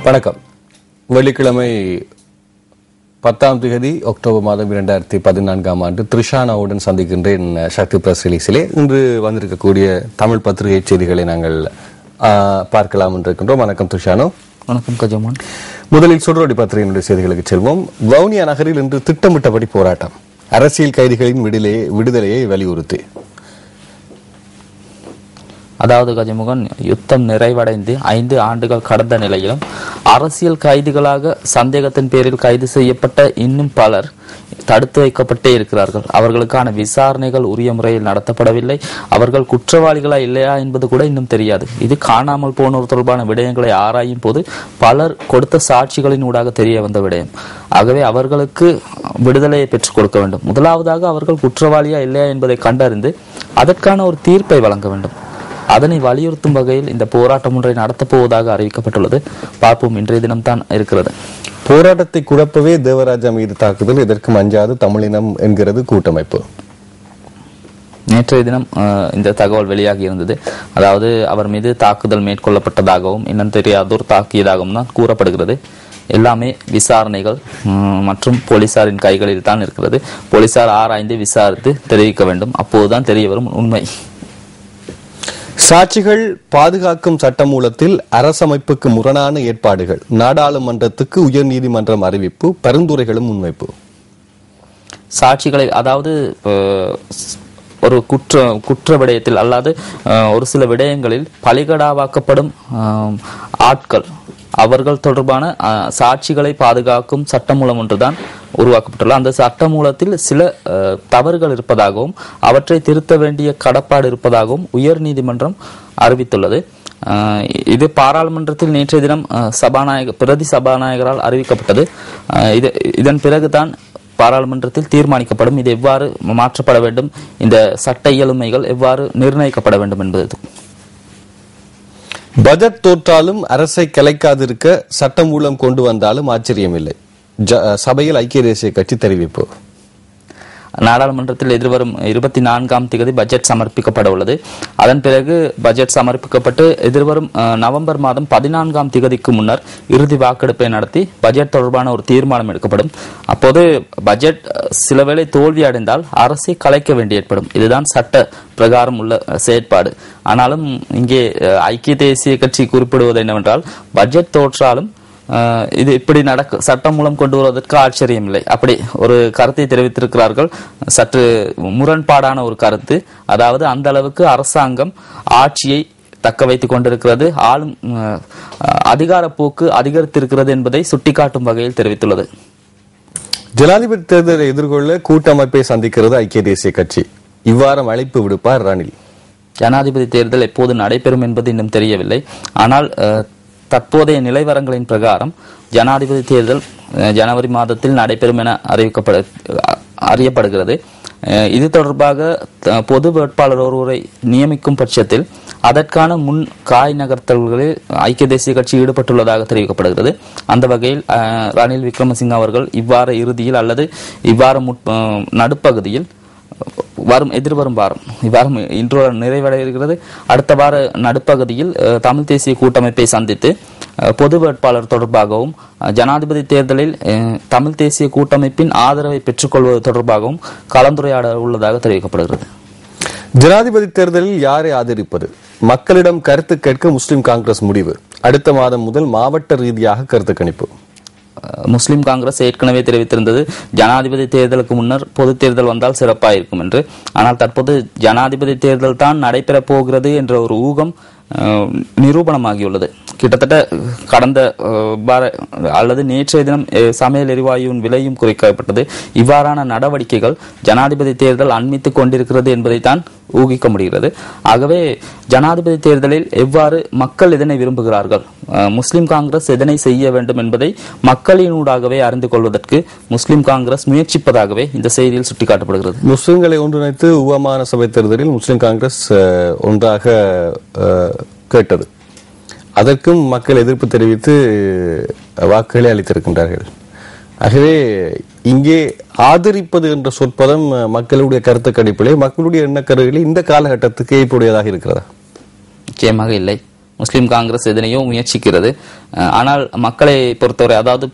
வணக்கம். வெள்ளிக்கிழமை 10ஆம் தேதி அக்டோபர் மாதம் 2014ஆம் ஆண்டு த்ரிஷானாவுடன் சந்திக்கின்றேன் சக்தி பிரஸ் ரிலீஸிலே. இன்று வந்திருக்கக்கூடிய தமிழ் பத்திரிகை செய்திகளை நாங்கள் பார்க்கலாம் இருக்கின்றோம். வணக்கம் த்ரிஷானோ. வணக்கம் கஜமான். முதலில் சுடரோடி பத்திரிகையினுடைய செய்திகளுக்கு செல்வோம். வவுனியா நகரில் இன்று திட்டமிட்டபடி போராட்டம், அரசியல் கைதிகளின் விடுதலையை வலியுறுத்தி. அதாவது கஜமுகன், யுத்தம் நிறைவடைந்து 5 ஆண்டுகள் கடந்த நிலையிலும் அரசியல் கைதிகளாக சந்தேகத்தின் பேரில் கைது செய்யப்பட்ட இன்னும் பலர் தடுத்து வைக்கப்பட்டே இருக்கிறார்கள். அவர்களுக்கான விசாரணைகள் உரிய முறையில் நடத்தப்படவில்லை. அவர்கள் குற்றவாளிகளா இல்லையா என்பது கூட இன்னும் தெரியாது. இது காணாமல் போனோர் தொடர்பான விடயங்களை ஆராயும் போது பலர் கொடுத்த சாட்சிகளின் ஊடாக தெரிய வந்த விடயம். ஆகவே அவர்களுக்கு விடுதலையை பெற்றுக் கொடுக்க வேண்டும். முதலாவதாக அவர்கள் குற்றவாளியா இல்லையா என்பதை கண்டறிந்து அதற்கான ஒரு தீர்ப்பை வழங்க வேண்டும். அதனை வலியுறுத்தும் வகையில் இந்த போராட்டம் ஒன்றை நடத்தப் போவதாக அறிவிக்கப்பட்டுள்ளது. பார்ப்போம், இன்றைய தினம் தான் இருக்கிறது. போராட்டத்தை குழப்பவே தேவராஜா மீது தாக்குதல், இதற்கு அஞ்சாது தமிழினம் என்கிறது கூட்டமைப்பு. நேற்றைய தினம் இந்த தகவல் வெளியாகி இருந்தது. அதாவது அவர் மீது தாக்குதல் மேற்கொள்ளப்பட்டதாகவும் இன்னும் தெரியாதோர் தாக்கியதாகவும் தான் கூறப்படுகிறது. எல்லாமே விசாரணைகள் மற்றும் போலீசாரின் கைகளில் தான் இருக்கிறது. போலீசார் ஆராய்ந்து விசாரித்து தெரிவிக்க வேண்டும். அப்போதுதான் தெரிய வரும் உண்மை. சாட்சிகள் பாதுகாக்கும் சட்டமூலத்தில் அரசமைப்புக்கு முரணான ஏற்பாடுகள், நாடாளுமன்றத்துக்கு உயர்நீதிமன்றம் அறிவிப்பு, பரிந்துரைகளும் முன்வைப்பு. சாட்சிகளை, அதாவது ஒரு குற்ற விடயத்தில் அல்லாது ஒரு சில விடயங்களில் பலிகடாவாக்கப்படும் ஆட்கள், அவர்கள் தொடர்பான சாட்சிகளை பாதுகாக்கும் சட்டமூலம் ஒன்றுதான் உருவாக்கப்பட்டுள்ள. அந்த சட்டமூலத்தில் சில தவறுகள் இருப்பதாகவும் அவற்றை திருத்த வேண்டிய கடப்பாடு இருப்பதாகவும் உயர் நீதிமன்றம் அறிவித்துள்ளது. இது பாராளுமன்றத்தில் நேற்றைய தினம் பிரதி சபாநாயகரால் அறிவிக்கப்பட்டது. இதன் பிறகுதான் பாராளுமன்றத்தில் தீர்மானிக்கப்படும் இது எவ்வாறு மாற்றப்பட வேண்டும், இந்த சட்ட இயலுமைகள் எவ்வாறு நிர்ணயிக்கப்பட வேண்டும் என்பது. பட்ஜெட் தோற்றாலும் அரசை கலைக்காதிருக்க சட்டமூலம் கொண்டு வந்தாலும் ஆச்சரியமில்லை, சபையில் ஐக்கிய தேசிய கட்சி தெரிவிப்பு. நாடாளுமன்றத்தில் எதிர்வரும் 24ஆம் தேதி பட்ஜெட் சமர்ப்பிக்கப்பட உள்ளது. அதன் பிறகு பட்ஜெட் சமர்ப்பிக்கப்பட்டு எதிர்வரும் நவம்பர் மாதம் 14ஆம் தேதிக்கு முன்னர் இறுதி வாக்கெடுப்பை நடத்தி பட்ஜெட் தொடர்பான ஒரு தீர்மானம் எடுக்கப்படும். அப்போது பட்ஜெட் சிலவேளை தோல்வி அடைந்தால் அரசை கலைக்க வேண்டி ஏற்படும். இதுதான் சட்ட பிரகாரம் உள்ள செயற்பாடு. ஆனாலும் இங்கே ஐக்கிய தேசிய கட்சி குறிப்பிடுவது என்னவென்றால், பட்ஜெட் தோற்றாலும் இது இப்படி சட்டம் மூலம் கொண்டு வருவதற்கு ஆச்சரியம் இல்லை. அப்படி ஒரு கருத்தை தெரிவித்திருக்கிறார்கள். சற்று முரண்பாடான ஒரு கருத்து. அதாவது அந்த அளவுக்கு அரசாங்கம் ஆட்சியை தக்க வைத்துக் கொண்டிருக்கிறது, ஆளும் அதிகார போக்கு அதிகரித்திருக்கிறது என்பதை சுட்டிக்காட்டும் வகையில் தெரிவித்துள்ளது. ஜனாதிபதி தேர்தலை எதிர்கொள்ள கூட்டமைப்பை சந்திக்கிறது ஐக்கிய தேசிய கட்சி. இவ்வாரம் அழைப்பு விடுப்பார் ரணில். ஜனாதிபதி தேர்தல் எப்போது நடைபெறும் என்பது இன்னும் தெரியவில்லை. ஆனால் தற்போதைய நிலைவரங்களின் பிரகாரம் ஜனாதிபதி தேர்தல் ஜனவரி மாதத்தில் நடைபெறும் என அறியப்படுகிறது. இது தொடர்பாக பொது வேட்பாளர் ஒருவரை நியமிக்கும் பட்சத்தில் அதற்கான முன் காய் நகர்த்தல்களில் ஐக்கிய தேசிய கட்சி ஈடுபட்டுள்ளதாக தெரிவிக்கப்படுகிறது. அந்த வகையில் ரணில் விக்ரமசிங்க அவர்கள் இவ்வாறு இறுதியில் அல்லது இவ்வாறு நடுப்பகுதியில் எதிர்வரும் வாரம், இவ்வாரம் இன்று நிறைவடைகிறது, அடுத்த வார நடுப்பகுதியில் தமிழ் தேசிய கூட்டமைப்பை சந்தித்து பொது வேட்பாளர் தொடர்பாகவும் ஜனாதிபதி தேர்தலில் தமிழ் தேசிய கூட்டமைப்பின் ஆதரவை பெற்றுக்கொள்வது தொடர்பாகவும் கலந்துரையாட உள்ளதாக தெரிவிக்கப்படுகிறது. ஜனாதிபதி தேர்தலில் யாரை ஆதரிப்பது? மக்களிடம் கருத்து கேட்க முஸ்லிம் காங்கிரஸ் முடிவு. அடுத்த மாதம் முதல் மாவட்ட ரீதியாக கருத்து கணிப்பு. முஸ்லிம் காங்கிரஸ் ஏற்கனவே தெரிவித்திருந்தது ஜனாதிபதி தேர்தலுக்கு முன்னர் பொது தேர்தல் வந்தால் சிறப்பாயிருக்கும் என்று. ஆனால் தற்போது ஜனாதிபதி தேர்தல் தான் நடைபெறப் போகிறது என்ற ஒரு ஊகம் நிரூபணமாகியுள்ளது. கிட்டத்தட்ட கடந்த அல்லது நேற்றைய தினம் சமையல் எரிவாயுவின் விலையும் குறைக்கப்பட்டது. இவ்வாறான நடவடிக்கைகள் ஜனாதிபதி தேர்தல் அண்மித்துக் கொண்டிருக்கிறது என்பதைத்தான் ஊகிக்க முடிகிறது. ஆகவே ஜனாதிபதி தேர்தலில் எவ்வாறு மக்கள் இதனை விரும்புகிறார்கள், முஸ்லிம் காங்கிரஸ் எதனை செய்ய வேண்டும் என்பதை மக்களினூடாகவே அறிந்து கொள்வதற்கு முஸ்லிம் காங்கிரஸ் முயற்சிப்பதாகவே இந்த செய்தியில் சுட்டிக்காட்டப்படுகிறது. முஸ்லிம்களை ஒன்றிணைத்து உவமான சபை தேர்தலில் முஸ்லிம் காங்கிரஸ் ஒன்றாக கேட்டது. அதற்கும் மக்கள் எதிர்ப்பு தெரிவித்து வாக்குகளை அளித்திருக்கின்றார்கள். ஆகவே இங்கே ஆதரிப்பது என்ற சொற்பதம் மக்களுடைய கருத்து கணிப்பிலே, மக்களுடைய எண்ணக்கருவிலே இந்த காலகட்டத்துக்கு ஏற்புடையதாக இருக்கிறதா? நிச்சயமாக இல்லை. முஸ்லிம் காங்கிரஸ் எதனையோ முயற்சிக்கிறது. ஆனால் மக்களை பொறுத்தவரை, அதாவது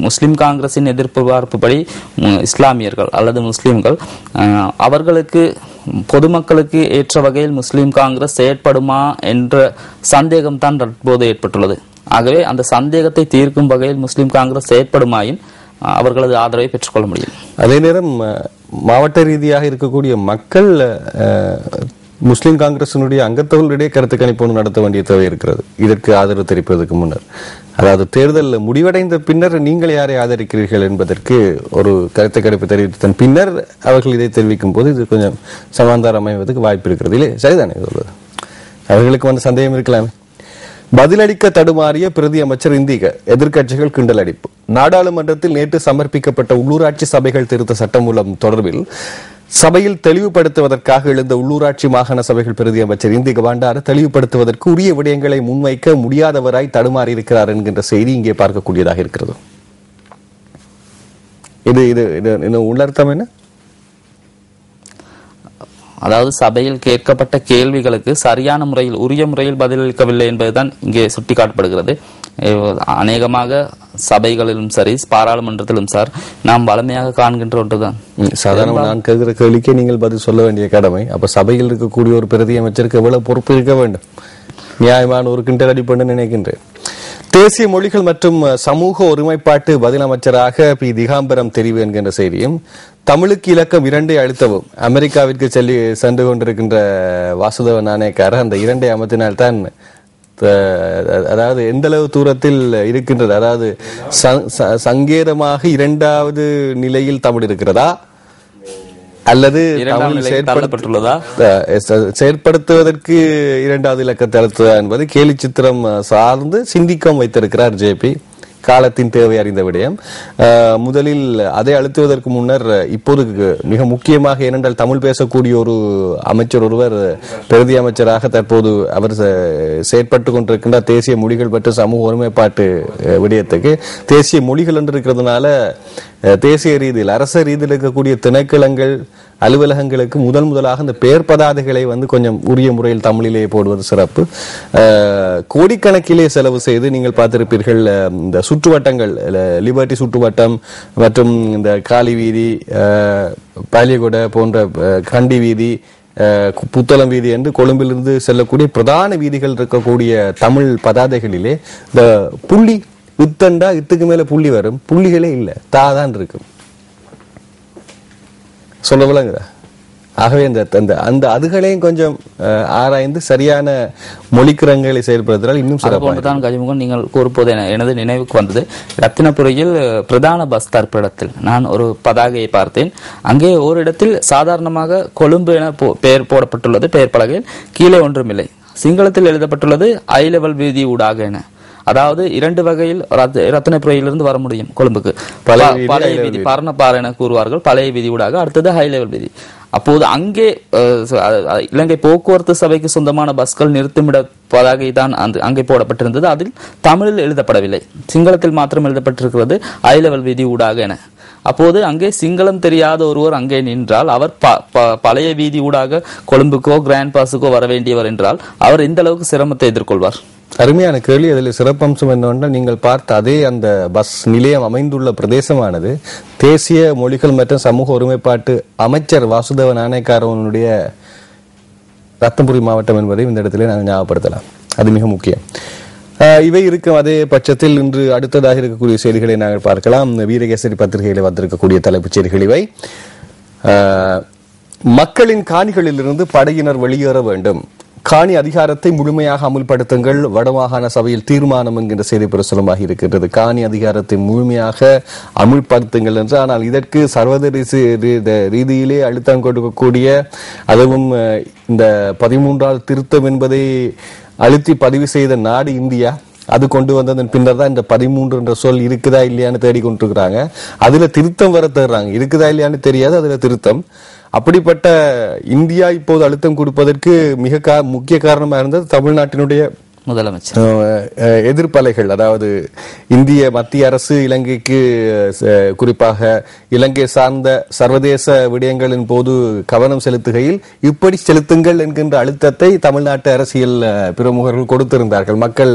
முஸ்லிம் காங்கிரசின் எதிர்பார்ப்புப்படி இஸ்லாமியர்கள் அல்லது முஸ்லிம்கள் அவர்களுக்கு பொதுமக்களுக்கு ஏற்ற வகையில் முஸ்லிம் காங்கிரஸ் செயற்படுமா என்ற சந்தேகம் தான் தற்போது ஏற்பட்டுள்ளது. ஆகவே அந்த சந்தேகத்தை தீர்க்கும் வகையில் முஸ்லிம் காங்கிரஸ் செயற்படுமாயின் அவர்களது ஆதரவை பெற்றுக்கொள்ள முடியும். அதே நேரம் மாவட்ட ரீதியாக இருக்கக்கூடிய மக்கள் முஸ்லிம் காங்கிரசினுடைய அங்கத்தவர்களுடைய கருத்து கணிப்பு நடத்த வேண்டிய தேவை இருக்கிறது. இதற்கு ஆதரவு தெரிவிப்பதற்கு முன்னர், அதாவது தேர்தல் முடிவடைந்த பின்னர் நீங்கள் யாரை ஆதரிக்கிறீர்கள் என்பதற்கு ஒரு கருத்து கணிப்பு தெரிவித்ததன் பின்னர் அவர்கள் இதை தெரிவிக்கும் போது இது கொஞ்சம் சமாந்தாரம் அமைவதற்கு வாய்ப்பு இருக்கிறது. இல்லை, சரிதானே சொல்வது? அவர்களுக்கு வந்து சந்தேகம் இருக்கலாமே. பதிலளிக்க தடுமாறிய பிரதி அமைச்சர் இந்திக, எதிர்க்கட்சிகள் கிண்டல் அடிப்பு. நாடாளுமன்றத்தில் நேற்று சமர்ப்பிக்கப்பட்ட உள்ளூராட்சி சபைகள் திருத்த சட்டமூலம் தொடர்பில் சபையில் தெளிவுபடுத்துவதற்காக எழுந்த உள்ளூராட்சி மாகாண சபைகள் பிரதி அமைச்சர் இந்திக பண்டார தெளிவுபடுத்துவதற்கு உரிய விடயங்களை முன்வைக்க முடியாதவராய் தடுமாறி இருக்கிறார் என்கின்ற செய்தி இங்கே பார்க்கக்கூடியதாக இருக்கிறது. இது இது இது உள்ளர்த்தம் என்ன? அதாவது சபையில் கேட்கப்பட்ட கேள்விகளுக்கு சரியான முறையில் உரிய முறையில் பதிலளிக்கவில்லை என்பதுதான் இங்கே சுட்டிக்காட்டப்படுகிறது. அநேகமாக சபைகளிலும் சரி பாராளுமன்றத்திலும் சார் நாம் வளமையாக காண்கின்ற ஒன்றுதான். சாதாரண நான் கேட்கிற கேள்விக்கே நீங்கள் பதில் சொல்ல வேண்டிய கடமை. அப்ப சபையில் இருக்கக்கூடிய ஒரு பிரதி அமைச்சருக்கு எவ்வளவு பொறுப்பு இருக்க வேண்டும்? நியாயமான ஒரு கிண்டல் அடிப்பண்டு நினைக்கின்றேன். தேசிய மொழிகள் மற்றும் சமூக ஒருமைப்பாட்டு பதில் அமைச்சராக பி திகாம்பரம் தெரிவு என்கின்ற செய்தியும், தமிழுக்கு இலக்கம் 2 அழுத்தவும் அமெரிக்காவிற்கு சென்று கொண்டிருக்கின்ற வாசுதேவ நாணயக்கார அந்த 2 அமர்த்தினால்தான், அதாவது எந்த அளவு தூரத்தில் இருக்கின்றது, அதாவது சங்கேதமாக 2வது நிலையில் தமிழ் இருக்கிறதா அல்லது செயற்படுத்துவதற்கு 2வது இலக்கத்தை அழுத்துவதா என்பது கேலி சித்திரம் சார்ந்து சிந்திக்கம் வைத்திருக்கிறார் ஜேபி. காலத்தின் தேவை அறிந்த விடயம். முதலில் அதை அழுத்துவதற்கு முன்னர் இப்போது மிக முக்கியமாக, ஏனென்றால் தமிழ் பேசக்கூடிய ஒரு அமைச்சர் ஒருவர் பிரதி அமைச்சராக தற்போது அவர் செயற்பட்டு கொண்டிருக்கின்ற தேசிய மொழிகள் மற்றும் சமூக ஒருமைப்பாட்டு விடயத்துக்கு தேசிய மொழிகள் என்று இருக்கிறதுனால தேசிய ரீதியில் அரச ரீதியில் இருக்கக்கூடிய திணைக்களங்கள் அலுவலகங்களுக்கு முதலாக இந்த பெயர் பதாதைகளை வந்து கொஞ்சம் உரிய முறையில் தமிழிலே போடுவது சிறப்பு. கோடிக்கணக்கிலே செலவு செய்து நீங்கள் பார்த்திருப்பீர்கள், இந்த சுற்றுவட்டங்கள், லிபர்டி சுற்றுவட்டம் மற்றும் இந்த காலி வீதி, பாலியகொட போன்ற கண்டி வீதி, புத்தளம் வீதி என்று கொழும்பிலிருந்து செல்லக்கூடிய பிரதான வீதிகள் இருக்கக்கூடிய தமிழ் பதாதைகளிலே இந்த புள்ளி இத்தண்டா இத்துக்கு மேல புள்ளி வரும், புள்ளிகளே இல்லை, தான் இருக்கும். சொல்ல விளங்குதா? ஆகவே அந்த அதுகளையும் கொஞ்சம் ஆராய்ந்து சரியான மொழிக்கிரங்களை செயல்படுத்தினால் இன்னும் சிறப்பாக. கஜமுகன், நீங்கள் கூறும்போது எனது நினைவுக்கு வந்தது, ரத்தினபுரியில் பிரதான பஸ் தரிப்பிடத்தில் நான் ஒரு பதாகையை பார்த்தேன். அங்கே ஓரிடத்தில் சாதாரணமாக கொழும்பு என பெயர் போடப்பட்டுள்ளது, பெயர் பலகையில் கீழே ஒன்றுமில்லை. சிங்களத்தில் எழுதப்பட்டுள்ளது ஐ லெவல் வீதி ஊடாக என. அதாவது 2 வகையில் ரத்தினபுரியிலிருந்து வர முடியும் கொழும்புக்கு. பழைய வீதி பரணப்பாறை என கூறுவார்கள், பழைய வீதி ஊடாக. அடுத்தது ஹை லெவல் வீதி. அப்போது அங்கே இலங்கை போக்குவரத்து சபைக்கு சொந்தமான பஸ்கள் நிறுத்துமிட பதாகை தான் அங்கே போடப்பட்டிருந்தது. அதில் தமிழில் எழுதப்படவில்லை, சிங்களத்தில் மாத்திரம் எழுதப்பட்டிருக்கிறது ஐ லெவல் வீதி ஊடாக என. அப்போது அங்கே சிங்களம் தெரியாத ஒருவர் அங்கே நின்றால் அவர் பழைய வீதி ஊடாக கொழும்புக்கோ கிராண்ட் பாஸுக்கோ வர வேண்டியவர் என்றால் அவர் எந்த அளவுக்கு சிரமத்தை எதிர்கொள்வார்? அருமையான கேள்வி. அதில் சிறப்பம்சம் என்னவென்றால், நீங்கள் பார்த்த அதே அந்த பஸ் நிலையம் அமைந்துள்ள பிரதேசமானது தேசிய மொழிகள் மற்றும் சமூக ஒருமைப்பாட்டு அமைச்சர் வாசுதேவ நாணயக்காரவனுடைய ரத்னபுரி மாவட்டம் என்பதையும் இந்த இடத்திலே நாங்கள் ஞாபகப்படுத்தலாம். அது மிக முக்கியம். இவை இருக்கும். அதே பட்சத்தில் இன்று அடுத்ததாக இருக்கக்கூடிய செய்திகளை நாங்கள் பார்க்கலாம். வீரகேசரி பத்திரிகையில் வந்திருக்கக்கூடிய தலைப்புச் செய்திகள் இவை. மக்களின் காணிகளிலிருந்து படையினர் வெளியேற வேண்டும், காணி அதிகாரத்தை முழுமையாக அமுல்படுத்துங்கள், வடமாகாண சபையில் தீர்மானம் என்கின்ற செய்தி பிரசுரமாக இருக்கின்றது. காணி அதிகாரத்தை முழுமையாக அமுல்படுத்துங்கள் என்று. ஆனால் இதற்கு சர்வதேச ரீதியிலே அழுத்தம் கொடுக்கக்கூடிய, அதுவும் இந்த 13வது திருத்தம் என்பதை அழுத்தி பதிவு செய்த நாடு இந்தியா. அது கொண்டு வந்ததன் பின்னர் தான் இந்த 13 என்ற சொல் இருக்குதா இல்லையான்னு தேடிக்கொண்டிருக்கிறாங்க. அதுல திருத்தம் வர தேடுறாங்க, இருக்குதா இல்லையான்னு தெரியாது, அதுல திருத்தம். அப்படிப்பட்ட இந்தியா இப்போது அழுத்தம் கொடுப்பதற்கு மிக முக்கிய காரணமாக இருந்தது தமிழ்நாட்டினுடைய முதலமைச்சர் எதிர்ப்பலைகள், அதாவது இந்திய மத்திய அரசு இலங்கைக்கு குறிப்பாக இலங்கை சார்ந்த சர்வதேச விடயங்களின் போது கவனம் செலுத்துகையில் இப்படி செலுத்துங்கள் என்கின்ற அழுத்தத்தை தமிழ்நாட்டு அரசியல் பிரமுகர்கள் கொடுத்திருந்தார்கள் மக்கள்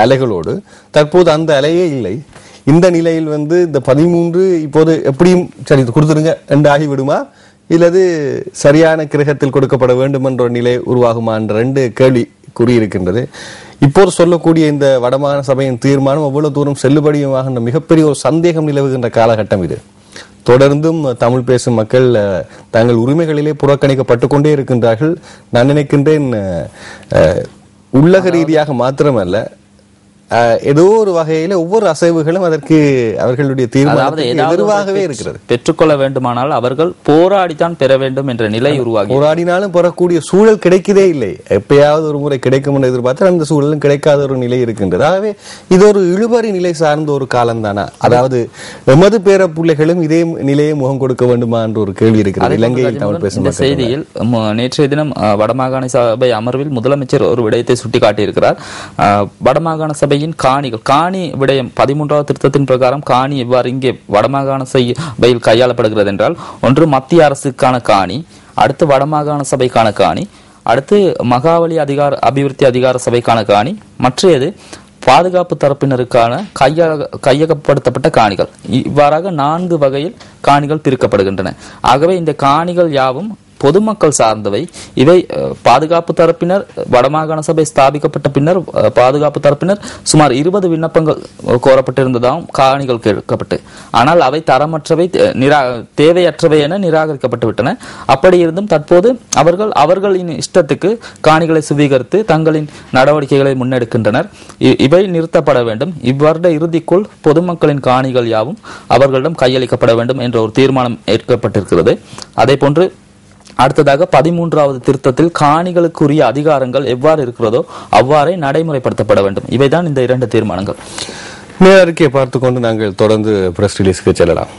அலைகளோடு. தற்போது அந்த அலையே இல்லை. இந்த நிலையில் இந்த 13 இப்போது எப்படியும் சரி கொடுத்துருங்க என்று ஆகிவிடுமா, இல்லது சரியான கிரகத்தில் கொடுக்கப்பட வேண்டும் என்ற ஒரு நிலை உருவாகுமா என்ற 2 கேள்வி கூறியிருக்கின்றது. இப்போது சொல்லக்கூடிய இந்த வடமாகாண சபையின் தீர்மானம் எவ்வளவு தூரம் செல்லுபடியுமாக மிகப்பெரிய ஒரு சந்தேகம் நிலவுகின்ற காலகட்டம் இது. தொடர்ந்தும் தமிழ் பேசும் மக்கள் தங்கள் உரிமைகளிலே புறக்கணிக்கப்பட்டு கொண்டே இருக்கின்றார்கள். நான் நினைக்கின்றேன் உள்ளக ரீதியாக மாத்திரமல்ல, ஏதோ ஒரு வகையில ஒவ்வொரு அசைவுகளும் அதற்கு அவர்களுடைய தீர்மானத்துக்கு எதிர்வாகவே இருக்கிறது. பெற்றுக்கொள்ள வேண்டுமானால் அவர்கள் போராடித்தான் பெற வேண்டும் என்ற நிலை உருவாகி, போராடினாலும் பெறக்கூடிய சூழல் கிடைக்கதே இல்லை. எப்பயாவது ஒரு முறை கிடைக்கும் என்று எதிர்பார்த்து அந்த சூழலும் கிடைக்காத ஒரு நிலை இருக்கின்றது. ஆகவே இது ஒரு இழுபறி நிலை சார்ந்த ஒரு காலம் தானா? அதாவது எமது பேர பிள்ளைகளும் இதே நிலையை முகம் கொடுக்க வேண்டுமா என்ற ஒரு கேள்வி இருக்கிறது. இலங்கையில் தமிழ் பேசும் செய்தியில் நேற்றைய தினம் வடமாகாண சபை அமர்வில் முதலமைச்சர் ஒரு விடயத்தை சுட்டிக்காட்டியிருக்கிறார். வடமாகாண சபை காணி விடயம் 13வது திருத்தத்தின் பிரகாரம் காணி எவ்வாறு இங்கே வடமாகாண சபையில் கையாளப்படுகிறது என்றால், ஒன்று மத்திய அரசுக்கான காணி, அடுத்து வடமாகாண சபைக்கான காணி, அடுத்து மகாவலி அபிவிருத்தி அதிகார சபைக்கான காணி, மற்றது பாதுகாப்பு தரப்பினருக்கான கையகப்படுத்தப்பட்ட காணிகள். இவ்வாறாக 4 வகையில் காணிகள் பிரிக்கப்படுகின்றன. ஆகவே இந்த காணிகள் யாவும் பொதுமக்கள் சார்ந்தவை. இவை பாதுகாப்பு தரப்பினர், வடமாகாண சபை ஸ்தாபிக்கப்பட்ட பின்னர் பாதுகாப்பு தரப்பினர் சுமார் 20 விண்ணப்பங்கள் கோரப்பட்டிருந்ததாகவும் காணிகள் கேட்கப்பட்டு, ஆனால் அவை தரமற்றவை, தேவையற்றவை என நிராகரிக்கப்பட்டு விட்டன. அப்படி இருந்தும் தற்போது அவர்களின் இஷ்டத்துக்கு காணிகளை சுவீகரித்து தங்களின் நடவடிக்கைகளை முன்னெடுக்கின்றனர். இவை நிறுத்தப்பட வேண்டும். இவ்வருட இறுதிக்குள் பொதுமக்களின் காணிகள் யாவும் அவர்களிடம் கையளிக்கப்பட வேண்டும் என்ற ஒரு தீர்மானம் ஏற்கப்பட்டிருக்கிறது. அதே போன்று அடுத்ததாக 13வது திருத்தத்தில் காணிகளுக்குரிய அதிகாரங்கள் எவ்வாறு இருக்கிறதோ அவ்வாறே நடைமுறைப்படுத்தப்பட வேண்டும். இவைதான் இந்த 2 தீர்மானங்கள். நேரடியை பார்த்துக் கொண்டு நாங்கள் தொடர்ந்து பிரஸ் ரிலீஸ்க்கு செல்லலாம்.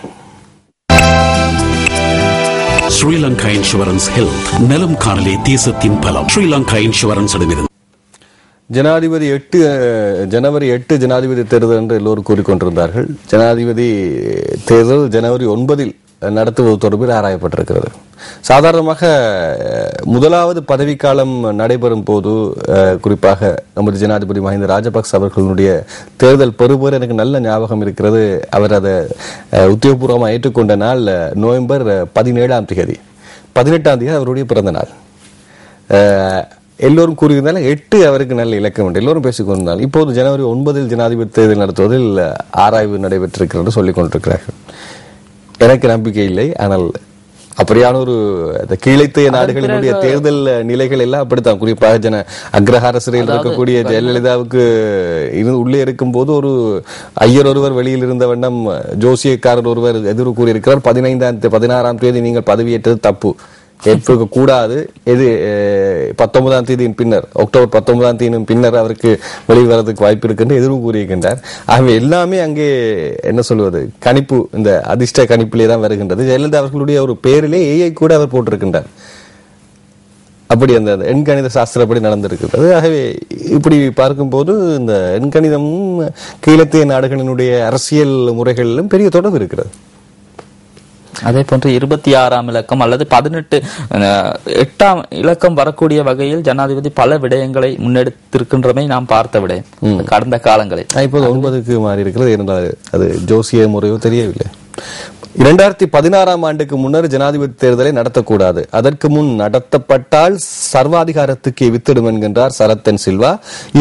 ஸ்ரீலங்கா இன்சூரன்ஸ் ஹெல்த் நலம் காணலே தேசத்தின் பலம். ஸ்ரீலங்கா இன்சூரன்ஸ் ஜனவரி 8 ஜனாதிபதி தேர்தல் என்று எல்லோரும் கூறிக்கொண்டிருந்தார்கள். ஜனாதிபதி தேர்தல் ஜனவரி 9 நடத்துவது தொடர்பில் ஆராயப்பட்டிருக்கிறது. சாதாரணமாக முதலாவது பதவிக்காலம் நடைபெறும் போது, குறிப்பாக நமது ஜனாதிபதி மஹிந்த ராஜபக்ச அவர்களுடைய தேர்தல் பெறுபேறு எனக்கு நல்ல ஞாபகம் இருக்கிறது. அவர் அதை உத்தியோகபூர்வமாக ஏற்றுக்கொண்ட நாள் நவம்பர் 17ஆம் தேதி, 18ஆம் தேதி அவருடைய பிறந்த நாள். எல்லோரும் கூறியிருந்தாலும் 8 அவருக்கு நல்ல இலக்கம் என்று எல்லோரும் பேசிக் கொண்டிருந்தாலும், இப்போது ஜனவரி 9 ஜனாதிபதி தேர்தல் நடத்துவதில் ஆராய்வு நடைபெற்றிருக்கிறது சொல்லிக் கொண்டிருக்கிறார்கள். எனக்கு நம்பிக்கை இல்லை. ஆனால் அப்படியான ஒரு கீழைத்தைய நாடுகளினுடைய தேர்தல் நிலைகள் எல்லாம் அப்படித்தான். குறிப்பாக அக்ரஹார சிறையில் இருக்கக்கூடிய ஜெயலலிதாவுக்கு உள்ளே இருக்கும் போது ஒரு ஐயர் ஒருவர் வெளியில் இருந்த வண்ணம் ஜோசியக்காரர் ஒருவர் எதிர்வு கூறியிருக்கிறார், 16ஆம் தேதி நீங்கள் பதவியேற்றது தப்பு, ஏற்க கூடாது. இது 19ஆம் தேதியின் பின்னர், அக்டோபர் 19ஆம் தேதியின் பின்னர் அவருக்கு வெளிவரதுக்கு வாய்ப்பு இருக்கு எதிர்வு கூறியிருக்கின்றார். ஆகவே எல்லாமே அங்கே என்ன சொல்வது, கணிப்பு, இந்த அதிர்ஷ்ட கணிப்பிலே தான் வருகின்றது. ஜெயலலிதா அவர்களுடைய ஒரு பேரிலே ஏஐ கூட அவர் போட்டிருக்கின்றார். அப்படி அந்த எண்கணித சாஸ்திரப்படி நடந்திருக்கிறது. ஆகவே இப்படி பார்க்கும்போது இந்த எண்கணிதமும் கீழத்திய நாடுகளினுடைய அரசியல் முறைகளிலும் பெரிய தொடர்பு இருக்கிறது. அதே போன்று 26ஆம் இலக்கம் அல்லது 8ஆம் இலக்கம் வரக்கூடிய வகையில் ஜனாதிபதி பல விடயங்களை முன்னெடுத்திருக்கின்றமை நாம் பார்த்த விடயம் கடந்த காலங்களில். இப்போது 9க்கு மாறி இருக்கிறது. இருந்தால் அது ஜோசிய முறையோ தெரியவில்லை. 2016ஆம் ஆண்டுக்கு முன்னர் ஜனாதிபதி தேர்தலை நடத்தக்கூடாது, அதற்கு முன் நடத்தப்பட்டால் சர்வாதிகாரத்துக்கு வித்திடும் என்கின்றார் சரத்தன் சில்வா.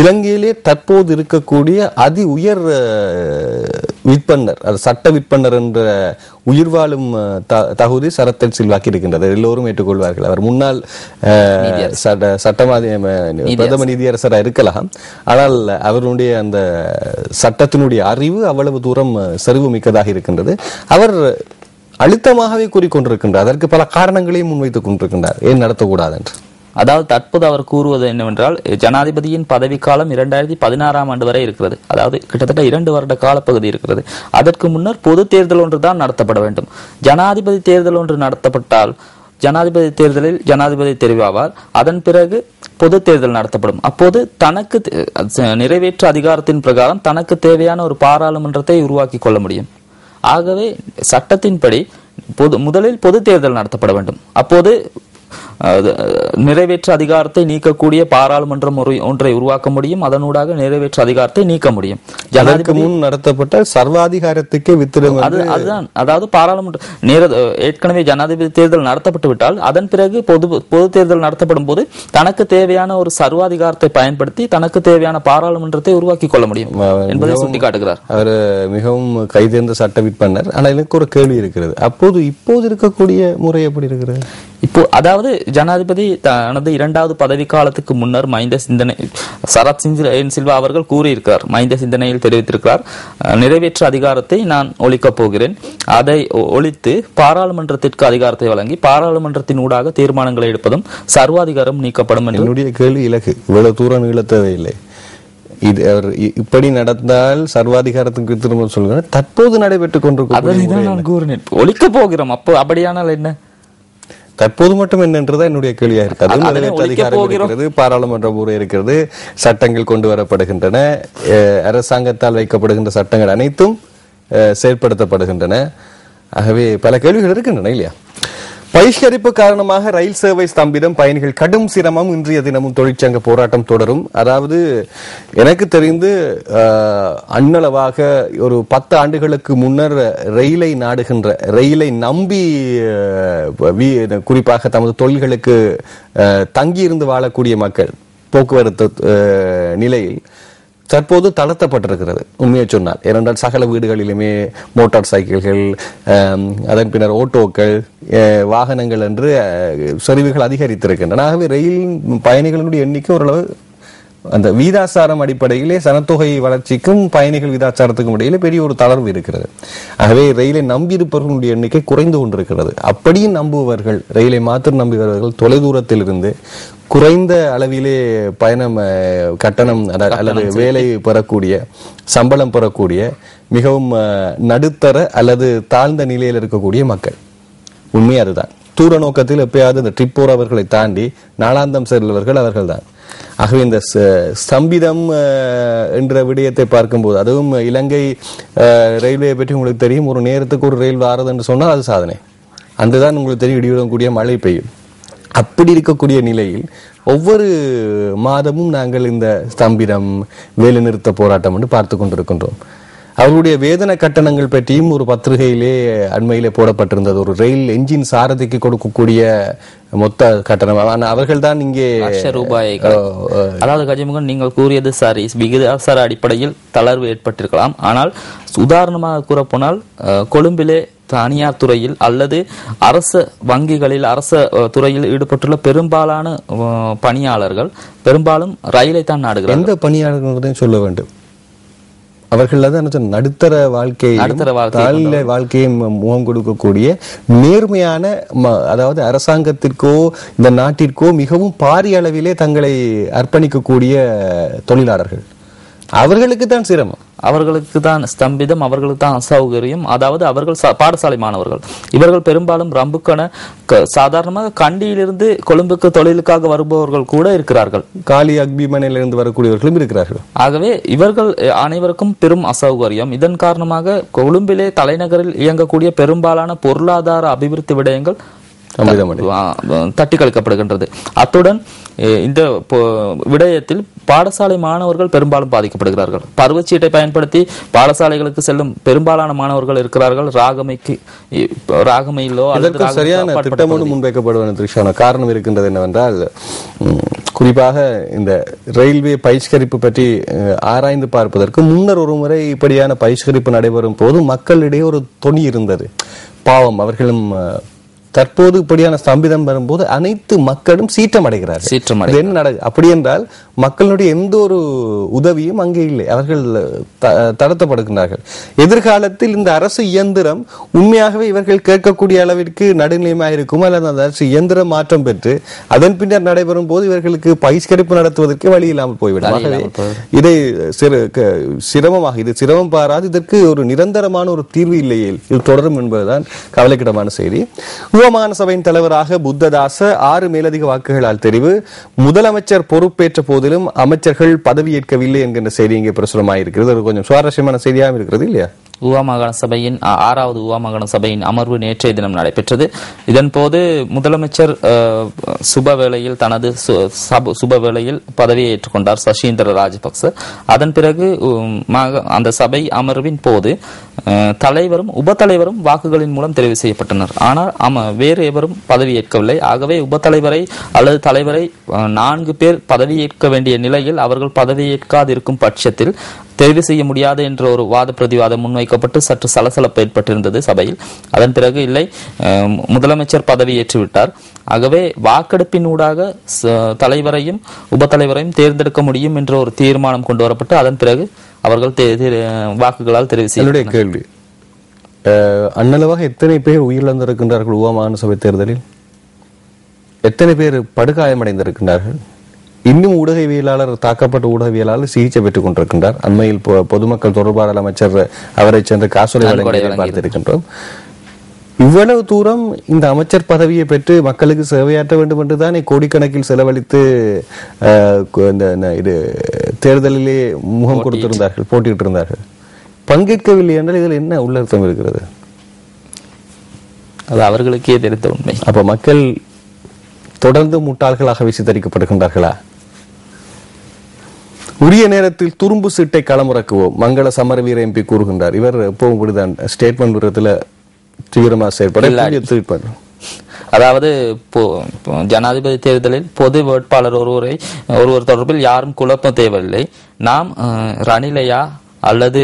இலங்கையிலே தற்போது இருக்கக்கூடிய அதி உயர் விற்பனர், அது சட்ட விற்பனர் என்ற உயிர் வாழும் தகுதி சரத்தன் சில்வாக்கு இருக்கின்றது. எல்லோரும் ஏற்றுக்கொள்வார்கள். அவர் முன்னாள் பிரதம நீதியரசராக இருக்கலாம், ஆனால் அவருடைய அந்த சட்டத்தினுடைய அறிவு அவ்வளவு தூரம் செறிவு மிக்கதாக இருக்கின்றது. அவர் அழுத்தமாகவே கூறிக்கொண்டிருக்கின்றார். அதற்கு பல காரணங்களையும் முன்வைத்துக் கொண்டிருக்கின்றார் ஏன் நடத்தக்கூடாது என்று. அதாவது தற்போது அவர் கூறுவது என்னவென்றால், ஜனாதிபதியின் பதவிக்காலம் 2016ஆம் ஆண்டு வரை இருக்கிறது. அதாவது கிட்டத்தட்ட 2 வருட காலப்பகுதி இருக்கிறது. அதற்கு முன்னர் பொது தேர்தல் ஒன்று தான் நடத்தப்பட வேண்டும். ஜனாதிபதி தேர்தல் ஒன்று நடத்தப்பட்டால் ஜனாதிபதி தேர்தலில் ஜனாதிபதி தெரிவாவார். அதன் பிறகு பொது தேர்தல் நடத்தப்படும். அப்போது தனக்கு நிறைவேற்று அதிகாரத்தின் பிரகாரம் தனக்கு தேவையான ஒரு பாராளுமன்றத்தை உருவாக்கி கொள்ள முடியும். ஆகவே சட்டத்தின்படி முதலில் பொது தேர்தல் நடத்தப்பட வேண்டும். அப்போது நிறைவேற்று அதிகாரத்தை நீக்கக்கூடிய பாராளுமன்றம் ஒன்றை உருவாக்க முடியும். அதனூடாக நிறைவேற்று அதிகாரத்தை நீக்க முடியும். ஜனாதிபதி முன் நடத்தப்பட்ட சர்வாதிகாரத்துக்கே வித்திடும். அதுதான், அதாவது பாராளுமன்ற ஏற்கனவே ஜனாதிபதி தேர்தல் நடத்தப்பட்டு விட்டால் அதன் பிறகு பொது தேர்தல் நடத்தப்படும் போது தனக்கு தேவையான ஒரு சர்வாதிகாரத்தை பயன்படுத்தி தனக்கு தேவையான பாராளுமன்றத்தை உருவாக்கி கொள்ள முடியும் என்பதை சுட்டிக்காட்டுகிறார். அவர் மிகவும் கைதேர்ந்த சட்ட விற்பனர். ஆனால் எனக்கு ஒரு கேள்வி இருக்கிறது. இப்போது இருக்கக்கூடிய முறை எப்படி இருக்கிறது? இப்போ அதாவது ஜனாதிபதி தனது 2வது பதவி காலத்துக்கு முன்னர் மைந்த சிந்தனை சரத் சில்வா அவர்கள் கூறியிருக்கிறார், மைந்த சிந்தனையில் தெரிவித்திருக்கிறார், நிறைவேற்று அதிகாரத்தை நான் ஒழிக்கப் போகிறேன், அதை ஒழித்து பாராளுமன்றத்திற்கு அதிகாரத்தை வழங்கி பாராளுமன்றத்தின் ஊடாக தீர்மானங்களை எடுப்பதும் சர்வாதிகாரம் நீக்கப்படும். என்னுடைய கேள்வி இலக்கு இவ்வளவு தூரம் நீளத்தவையில்லை. இது அவர் இப்படி நடந்தால் சர்வாதிகாரத்துக்கு திரும்ப சொல்லுங்க. தற்போது நடைபெற்றுக் கொண்டிருக்கிறேன் ஒழிக்க போகிறோம். அப்போ அப்படியானால் என்ன? தற்போது மட்டும் என்னன்றதா என்னுடைய கேள்வியா இருக்கிறது. அதிகாரம் இருக்கிறது, பாராளுமன்ற முறை இருக்கிறது, சட்டங்கள் கொண்டு வரப்படுகின்றன, அரசாங்கத்தால் வைக்கப்படுகின்ற சட்டங்கள் அனைத்தும் செயல்படுத்தப்படுகின்றன. ஆகவே பல கேள்விகள் இருக்கின்றன இல்லையா? பகிஷ்கரிப்பு காரணமாக ரயில் சேவை ஸ்தம்பிதம், பயணிகள் கடும் சிரமம், இன்றைய தினமும் தொழிற்சங்க போராட்டம் தொடரும். அதாவது எனக்கு தெரிந்து அண்ணளவாக ஒரு 10 ஆண்டுகளுக்கு முன்னர் ரயிலை நாடுகின்ற, ரயிலை நம்பி குறிப்பாக தமது தொழில்களுக்கு தங்கியிருந்து வாழக்கூடிய மக்கள் போக்குவரத்து நிலையில் தற்போது தளர்த்தப்பட்டிருக்கிறது. உண்மையை சொன்னால், ஏனென்றால் சகல வீடுகளிலுமே மோட்டார் சைக்கிள்கள், அதன் பின்னர் ஓட்டோக்கள், வாகனங்கள் என்று செறிவுகள் அதிகரித்திருக்கின்றன. ஆகவே ரயில் பயணிகளுடைய எண்ணிக்கை ஓரளவு அந்த வீதாச்சாரம் அடிப்படையிலே சனத்தொகை வளர்ச்சிக்கும் பயணிகள் வீதாச்சாரத்துக்கும் இடையிலே பெரிய ஒரு தளர்வு இருக்கிறது. ஆகவே ரயிலை நம்பியிருப்பவர்களுடைய எண்ணிக்கை குறைந்து கொண்டிருக்கிறது. அப்படியும் நம்புபவர்கள், ரயிலை மாத்திரம் நம்புபவர்கள் தொலைதூரத்தில் இருந்து குறைந்த அளவிலே பயணம் கட்டணம் அல்லது வேலை பெறக்கூடிய, சம்பளம் பெறக்கூடிய, மிகவும் நடுத்தர அல்லது தாழ்ந்த நிலையில் இருக்கக்கூடிய மக்கள். உண்மையா அதுதான். தூர நோக்கத்தில் எப்பயாவது இந்த ட்ரிப் போறவர்களை தாண்டி நாளாந்தம் செல்பவர்கள் அவர்கள் தான். ஆகவே இந்த ஸ்தம்பிதம் என்ற விடயத்தை பார்க்கும்போது, அதுவும் இலங்கை ரயில்வே பற்றி உங்களுக்கு தெரியும், ஒரு நேரத்துக்கு ஒரு ரயில் வாரது என்று சொன்னால் அது சாதனை. அன்றுதான் உங்களுக்கு தெரியும் இடியுடன் கூடிய மழை பெய்யும். அப்படி இருக்கக்கூடிய நிலையில் ஒவ்வொரு மாதமும் நாங்கள் இந்த ஸ்தம்பிதம், வேலை நிறுத்த போராட்டம் என்று பார்த்து கொண்டிருக்கின்றோம். அவர்களுடைய வேதன கட்டணங்கள் பற்றியும் ஒரு பத்திரிகையிலே அண்மையிலே போடப்பட்டிருந்தது. ஒரு ரயில் என்ஜின் சாரதிக்கு கொடுக்கக்கூடிய மொத்த கட்டணம் அவர்கள் தான் இங்கே ரூபாய். அதாவது கஜமுகன், நீங்கள் கூறியது சரி, விகிதாசார அடிப்படையில் தளர்வு ஏற்பட்டிருக்கலாம். ஆனால் உதாரணமாக கூறப்போனால் கொழும்பிலே தனியார் துறையில் அல்லது அரச வங்கிகளில், அரச துறையில் ஈடுபட்டுள்ள பெரும்பாலான பணியாளர்கள் பெரும்பாலும் ரயிலை தான் நாடுகிறார்கள். எந்த பணியாளர்கள் சொல்ல வேண்டும்? அவர்கள் நடுத்தர வாழ்க்கையை முகம் கொடுக்கக்கூடிய நேர்மையான, அதாவது அரசாங்கத்திற்கோ இந்த நாட்டிற்கோ மிகவும் பாரிய அளவிலே தங்களை அர்ப்பணிக்கக்கூடிய தொழிலாளர்கள். அவர்களுக்கு தான் சிரமம், அவர்களுக்கு தான் ஸ்தம்பிதம், அவர்களுக்கு தான் அசௌகரியம். அதாவது அவர்கள் பாடசாலை மாணவர்கள். இவர்கள் பெரும்பாலும் ரம்புக்கான சாதாரணமாக கண்டியிலிருந்து கொழும்புக்கு தொழிலுக்காக வருபவர்கள் கூட இருக்கிறார்கள். காலி அக்பிமனையிலிருந்து வரக்கூடியவர்களும் இருக்கிறார்கள். ஆகவே இவர்கள் அனைவருக்கும் பெரும் அசௌகரியம். இதன் காரணமாக கொழும்பிலே தலைநகரில் இயங்கக்கூடிய பெரும்பாலான பொருளாதார அபிவிருத்தி விடயங்கள் தட்டி கழிக்கப்படுகின்றது. அத்துடன் இந்த விடயத்தில் பாடசாலை மாணவர்கள் பெரும்பாலும் பாதிக்கப்படுகிறார்கள். பருவச்சீட்டை பயன்படுத்தி பாடசாலைகளுக்கு செல்லும் பெரும்பாலான மாணவர்கள் இருக்கிறார்கள். ராகமையிலோ சரியான திட்டமோடு முன்வைக்கப்படுவதற்கான காரணம் இருக்கின்றது என்னவென்றால், குறிப்பாக இந்த ரயில்வே பகிஷ்கரிப்பு பற்றி ஆராய்ந்து பார்ப்பதற்கு முன்னர் ஒரு முறை இப்படியான பகிஷ்கரிப்பு நடைபெறும் போது மக்களிடையே ஒரு தொனி இருந்தது. பாவம், அவர்களும் தற்போது இப்படியான ஸ்தம்பிதம் வரும்போது அனைத்து மக்களும் சீற்றம் அடைகிறார்கள். என்ன நடக்குது அப்படி என்றால், மக்களுடைய எந்த ஒரு உதவியும் அங்கே இல்லை. அவர்கள் தடுத்தப்படுகின்றார்கள். எதிர்காலத்தில் இந்த அரசு இயந்திரம் உண்மையாகவே இவர்கள் கேட்கக்கூடிய அளவிற்கு நடுநிலையமாக இருக்கும், அல்லது அந்த அரசு இயந்திரம் மாற்றம் பெற்று அதன் பின்னர் நடைபெறும் போது இவர்களுக்கு பகிஷ்கரிப்பு நடத்துவதற்கு வழி இல்லாமல் போய்விடும். ஆகவே இதை சிரமமாக, இது சிரமம் பாராது, இதற்கு ஒரு நிரந்தரமான ஒரு தீர்வு இல்லையே, இது தொடரும் என்பதுதான் கவலைக்கிடமான செய்தி. மாகாண சபையின் தலைவராக புத்ததாச 6 மேலதிக வாக்குகளால் தெரிவு. முதலமைச்சர் பொறுப்பேற்ற போதிலும் அமைச்சர்கள் பதவியேற்கவில்லை என்கின்ற செய்தி இங்கே பிரசுரமாயிருக்கிறது. அது கொஞ்சம் சுவாரஸ்யமான செய்தியாக இருக்கிறது இல்லையா? ஊவா மாகாண சபையின் 6வது ஊவா மாகாண சபையின் அமர்வு நேற்றைய தினம் நடைபெற்றது. இதன் போது முதலமைச்சர் சுபவேளையில் தனது சுபவேளையில் பதவியை ஏற்றுக்கொண்டார் சசீந்திர ராஜபக்ச. அதன் பிறகு அந்த சபை அமர்வின் போது தலைவரும் உபத்தலைவரும் வாக்குகளின் மூலம் தெரிவு செய்யப்பட்டனர். ஆனால் வேறு எவரும் பதவியேற்கவில்லை. ஆகவே உபத்தலைவரை அல்லது தலைவரை 4 பேர் பதவியேற்க வேண்டிய நிலையில் அவர்கள் பதவியேற்காதிருக்கும் பட்சத்தில் தெரிவு செய்ய முடியாது என்ற ஒரு வாத பிரதிவாதம் முன்வைக்கப்பட்டு சற்று சலசலப்பு ஏற்பட்டிருந்தது சபையில். அதன் பிறகு இல்லை, முதலமைச்சர் பதவியேற்று விட்டார். ஆகவே வாக்கெடுப்பினூடாக தலைவரையும் உபத்தலைவரையும் தேர்ந்தெடுக்க முடியும் என்ற ஒரு தீர்மானம் கொண்டு வரப்பட்டு அதன் பிறகு அவர்கள் வாக்குகளால் தெரிவு செய்ய. கேள்வி, அன்னளவாக எத்தனை பேர் உயிரிழந்திருக்கின்றார்கள் ஊவா மாகாண சபை தேர்தலில்? எத்தனை பேர் படுகாயமடைந்திருக்கின்றார்கள்? இன்னும் ஊடகவியலாளர், தாக்கப்பட்ட ஊடகவியலாளர் சிகிச்சை பெற்றுக் கொண்டிருக்கின்றார். அண்மையில் பொதுமக்கள் தொடர்பாடல் அமைச்சர் அவரை சென்று காசோலை வழங்கி பார்த்திருக்கின்றோம். இவ்வளவு தூரம் இந்த அமைச்சர் பதவியை பெற்று மக்களுக்கு சேவையாற்ற வேண்டும் என்றுதான் கோடிக்கணக்கில் செலவழித்து இது தேர்தலிலே முகம் கொடுத்திருந்தார்கள், போட்டியிட்டு இருந்தார்கள். பங்கேற்கவில்லை என்றால் இதில் என்ன உள்ளர்த்தம் இருக்கிறது? அது அவர்களுக்கே தெரிந்த உண்மை. அப்ப மக்கள் தொடர்ந்து முட்டாள்களாக விசித்தரிக்கப்படுகின்றார்களா? உரிய நேரத்தில் துரும்பு சீட்டை களமிறக்குவோம், மங்கள சமரவீர எம்பி கூறுகின்றார். இவர் எப்பவும் இப்படிதான் ஸ்டேட்மெண்ட் விதத்துல தீவிரமாக செயல்பட. அதாவது ஜனாதிபதி தேர்தலில் பொது வேட்பாளர் ஒருவர் தொடர்பில் யாரும் குழப்பம் தேவையில்லை. நாம் ரணிலையா அல்லது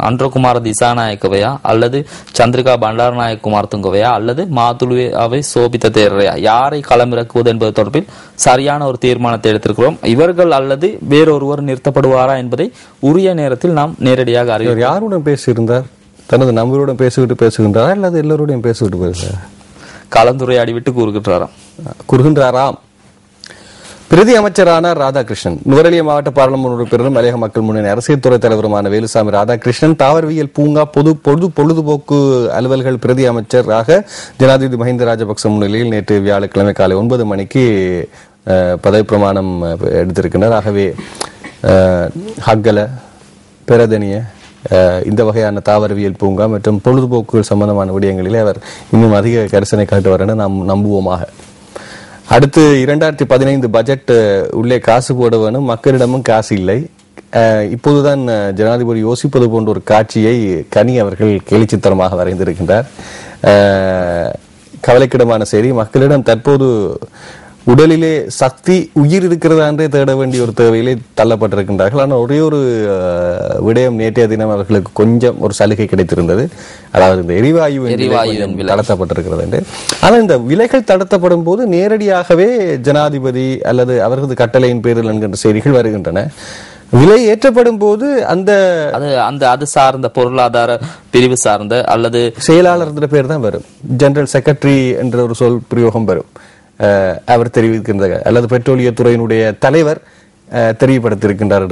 அன்றகுமார திசாநாயக்கவையா அல்லது சந்திரிகா பண்டாரநாயக் குமார் துங்கவையா அல்லது மாதுளுவை சோபித்த தேரையா, யாரை களமிறக்குவது என்பது தொடர்பில் சரியான ஒரு தீர்மானத்தை எடுத்திருக்கிறோம். இவர்கள் அல்லது வேறொருவர் நிறுத்தப்படுவாரா என்பதை உரிய நேரத்தில் நாம் நேரடியாக அறிவோம். யாருடன் பேசியிருந்தார்? தனது நம்பருடன் பேசுகின்றாரா அல்லது எல்லோருடையும் பேசிவிட்டு பேசுகிறார்? கலந்துரையாடி விட்டு கூறுகின்றாராம். பிரதி அமைச்சரான ராதாகிருஷ்ணன், நுவரெலியா மாவட்ட பாராளுமன்ற உறுப்பினரும் மலையக மக்கள் முன்னணி அரசியல் துறை தலைவருமான வேலுசாமி ராதாகிருஷ்ணன் தாவரவியல் பூங்கா பொழுதுபோக்கு அலுவல்கள் பிரதி அமைச்சராக ஜனாதிபதி மஹிந்த ராஜபக்ச முன்னிலையில் நேற்று வியாழக்கிழமை காலை 9 மணிக்கு பதவி பிரமாணம் எடுத்திருக்கின்றனர். ஆகவே ஹக்கல பிரதனிய இந்த வகையான தாவரவியல் பூங்கா மற்றும் பொழுதுபோக்குகள் சம்பந்தமான விடயங்களிலே அவர் இன்னும் அதிக கரிசனை காட்டுவார் என நாம் நம்புவோமாக. அடுத்து 2015 பட்ஜெட் உள்ளே காசு போட வேணும், மக்களிடமும் காசு இல்லை. இப்போதுதான் ஜனாதிபதி யோசிப்பது போன்ற ஒரு காட்சியை கனி அவர்கள் கேலிச்சித்திரமாக வரைந்திருக்கின்றார். கவலைக்கிடமான செய்தி. மக்களிடம் தற்போது உடலிலே சக்தி, உயிர் இருக்கிறதா என்றே தேட வேண்டிய ஒரு தேவையிலே தள்ளப்பட்டிருக்கின்றார்கள். ஆனால் ஒரே ஒரு விடயம், நேற்றைய தினம் அவர்களுக்கு கொஞ்சம் ஒரு சலுகை கிடைத்திருந்தது. அதாவது இந்த எரிவாயு தளர்த்தப்பட்டிருக்கிறது என்று. ஆனால் இந்த விலைகள் தளர்த்தப்படும் போது நேரடியாகவே ஜனாதிபதி அல்லது அவரது கட்டளையின் பேரில் என்கின்ற செய்திகள் வருகின்றன. விலை ஏற்றப்படும் போது அது சார்ந்த பொருளாதார பிரிவு சார்ந்த அல்லது செயலாளர் என்ற பேர் தான் வரும். ஜெனரல் செக்ரட்டரி என்ற ஒரு சொல் பிரயோகம் வரும். அவர் தெரிவிக்கின்ற அல்லது பெட்ரோலியத்துறையினுடைய தலைவர் தெரியப்படுத்தியிருக்கின்றார்.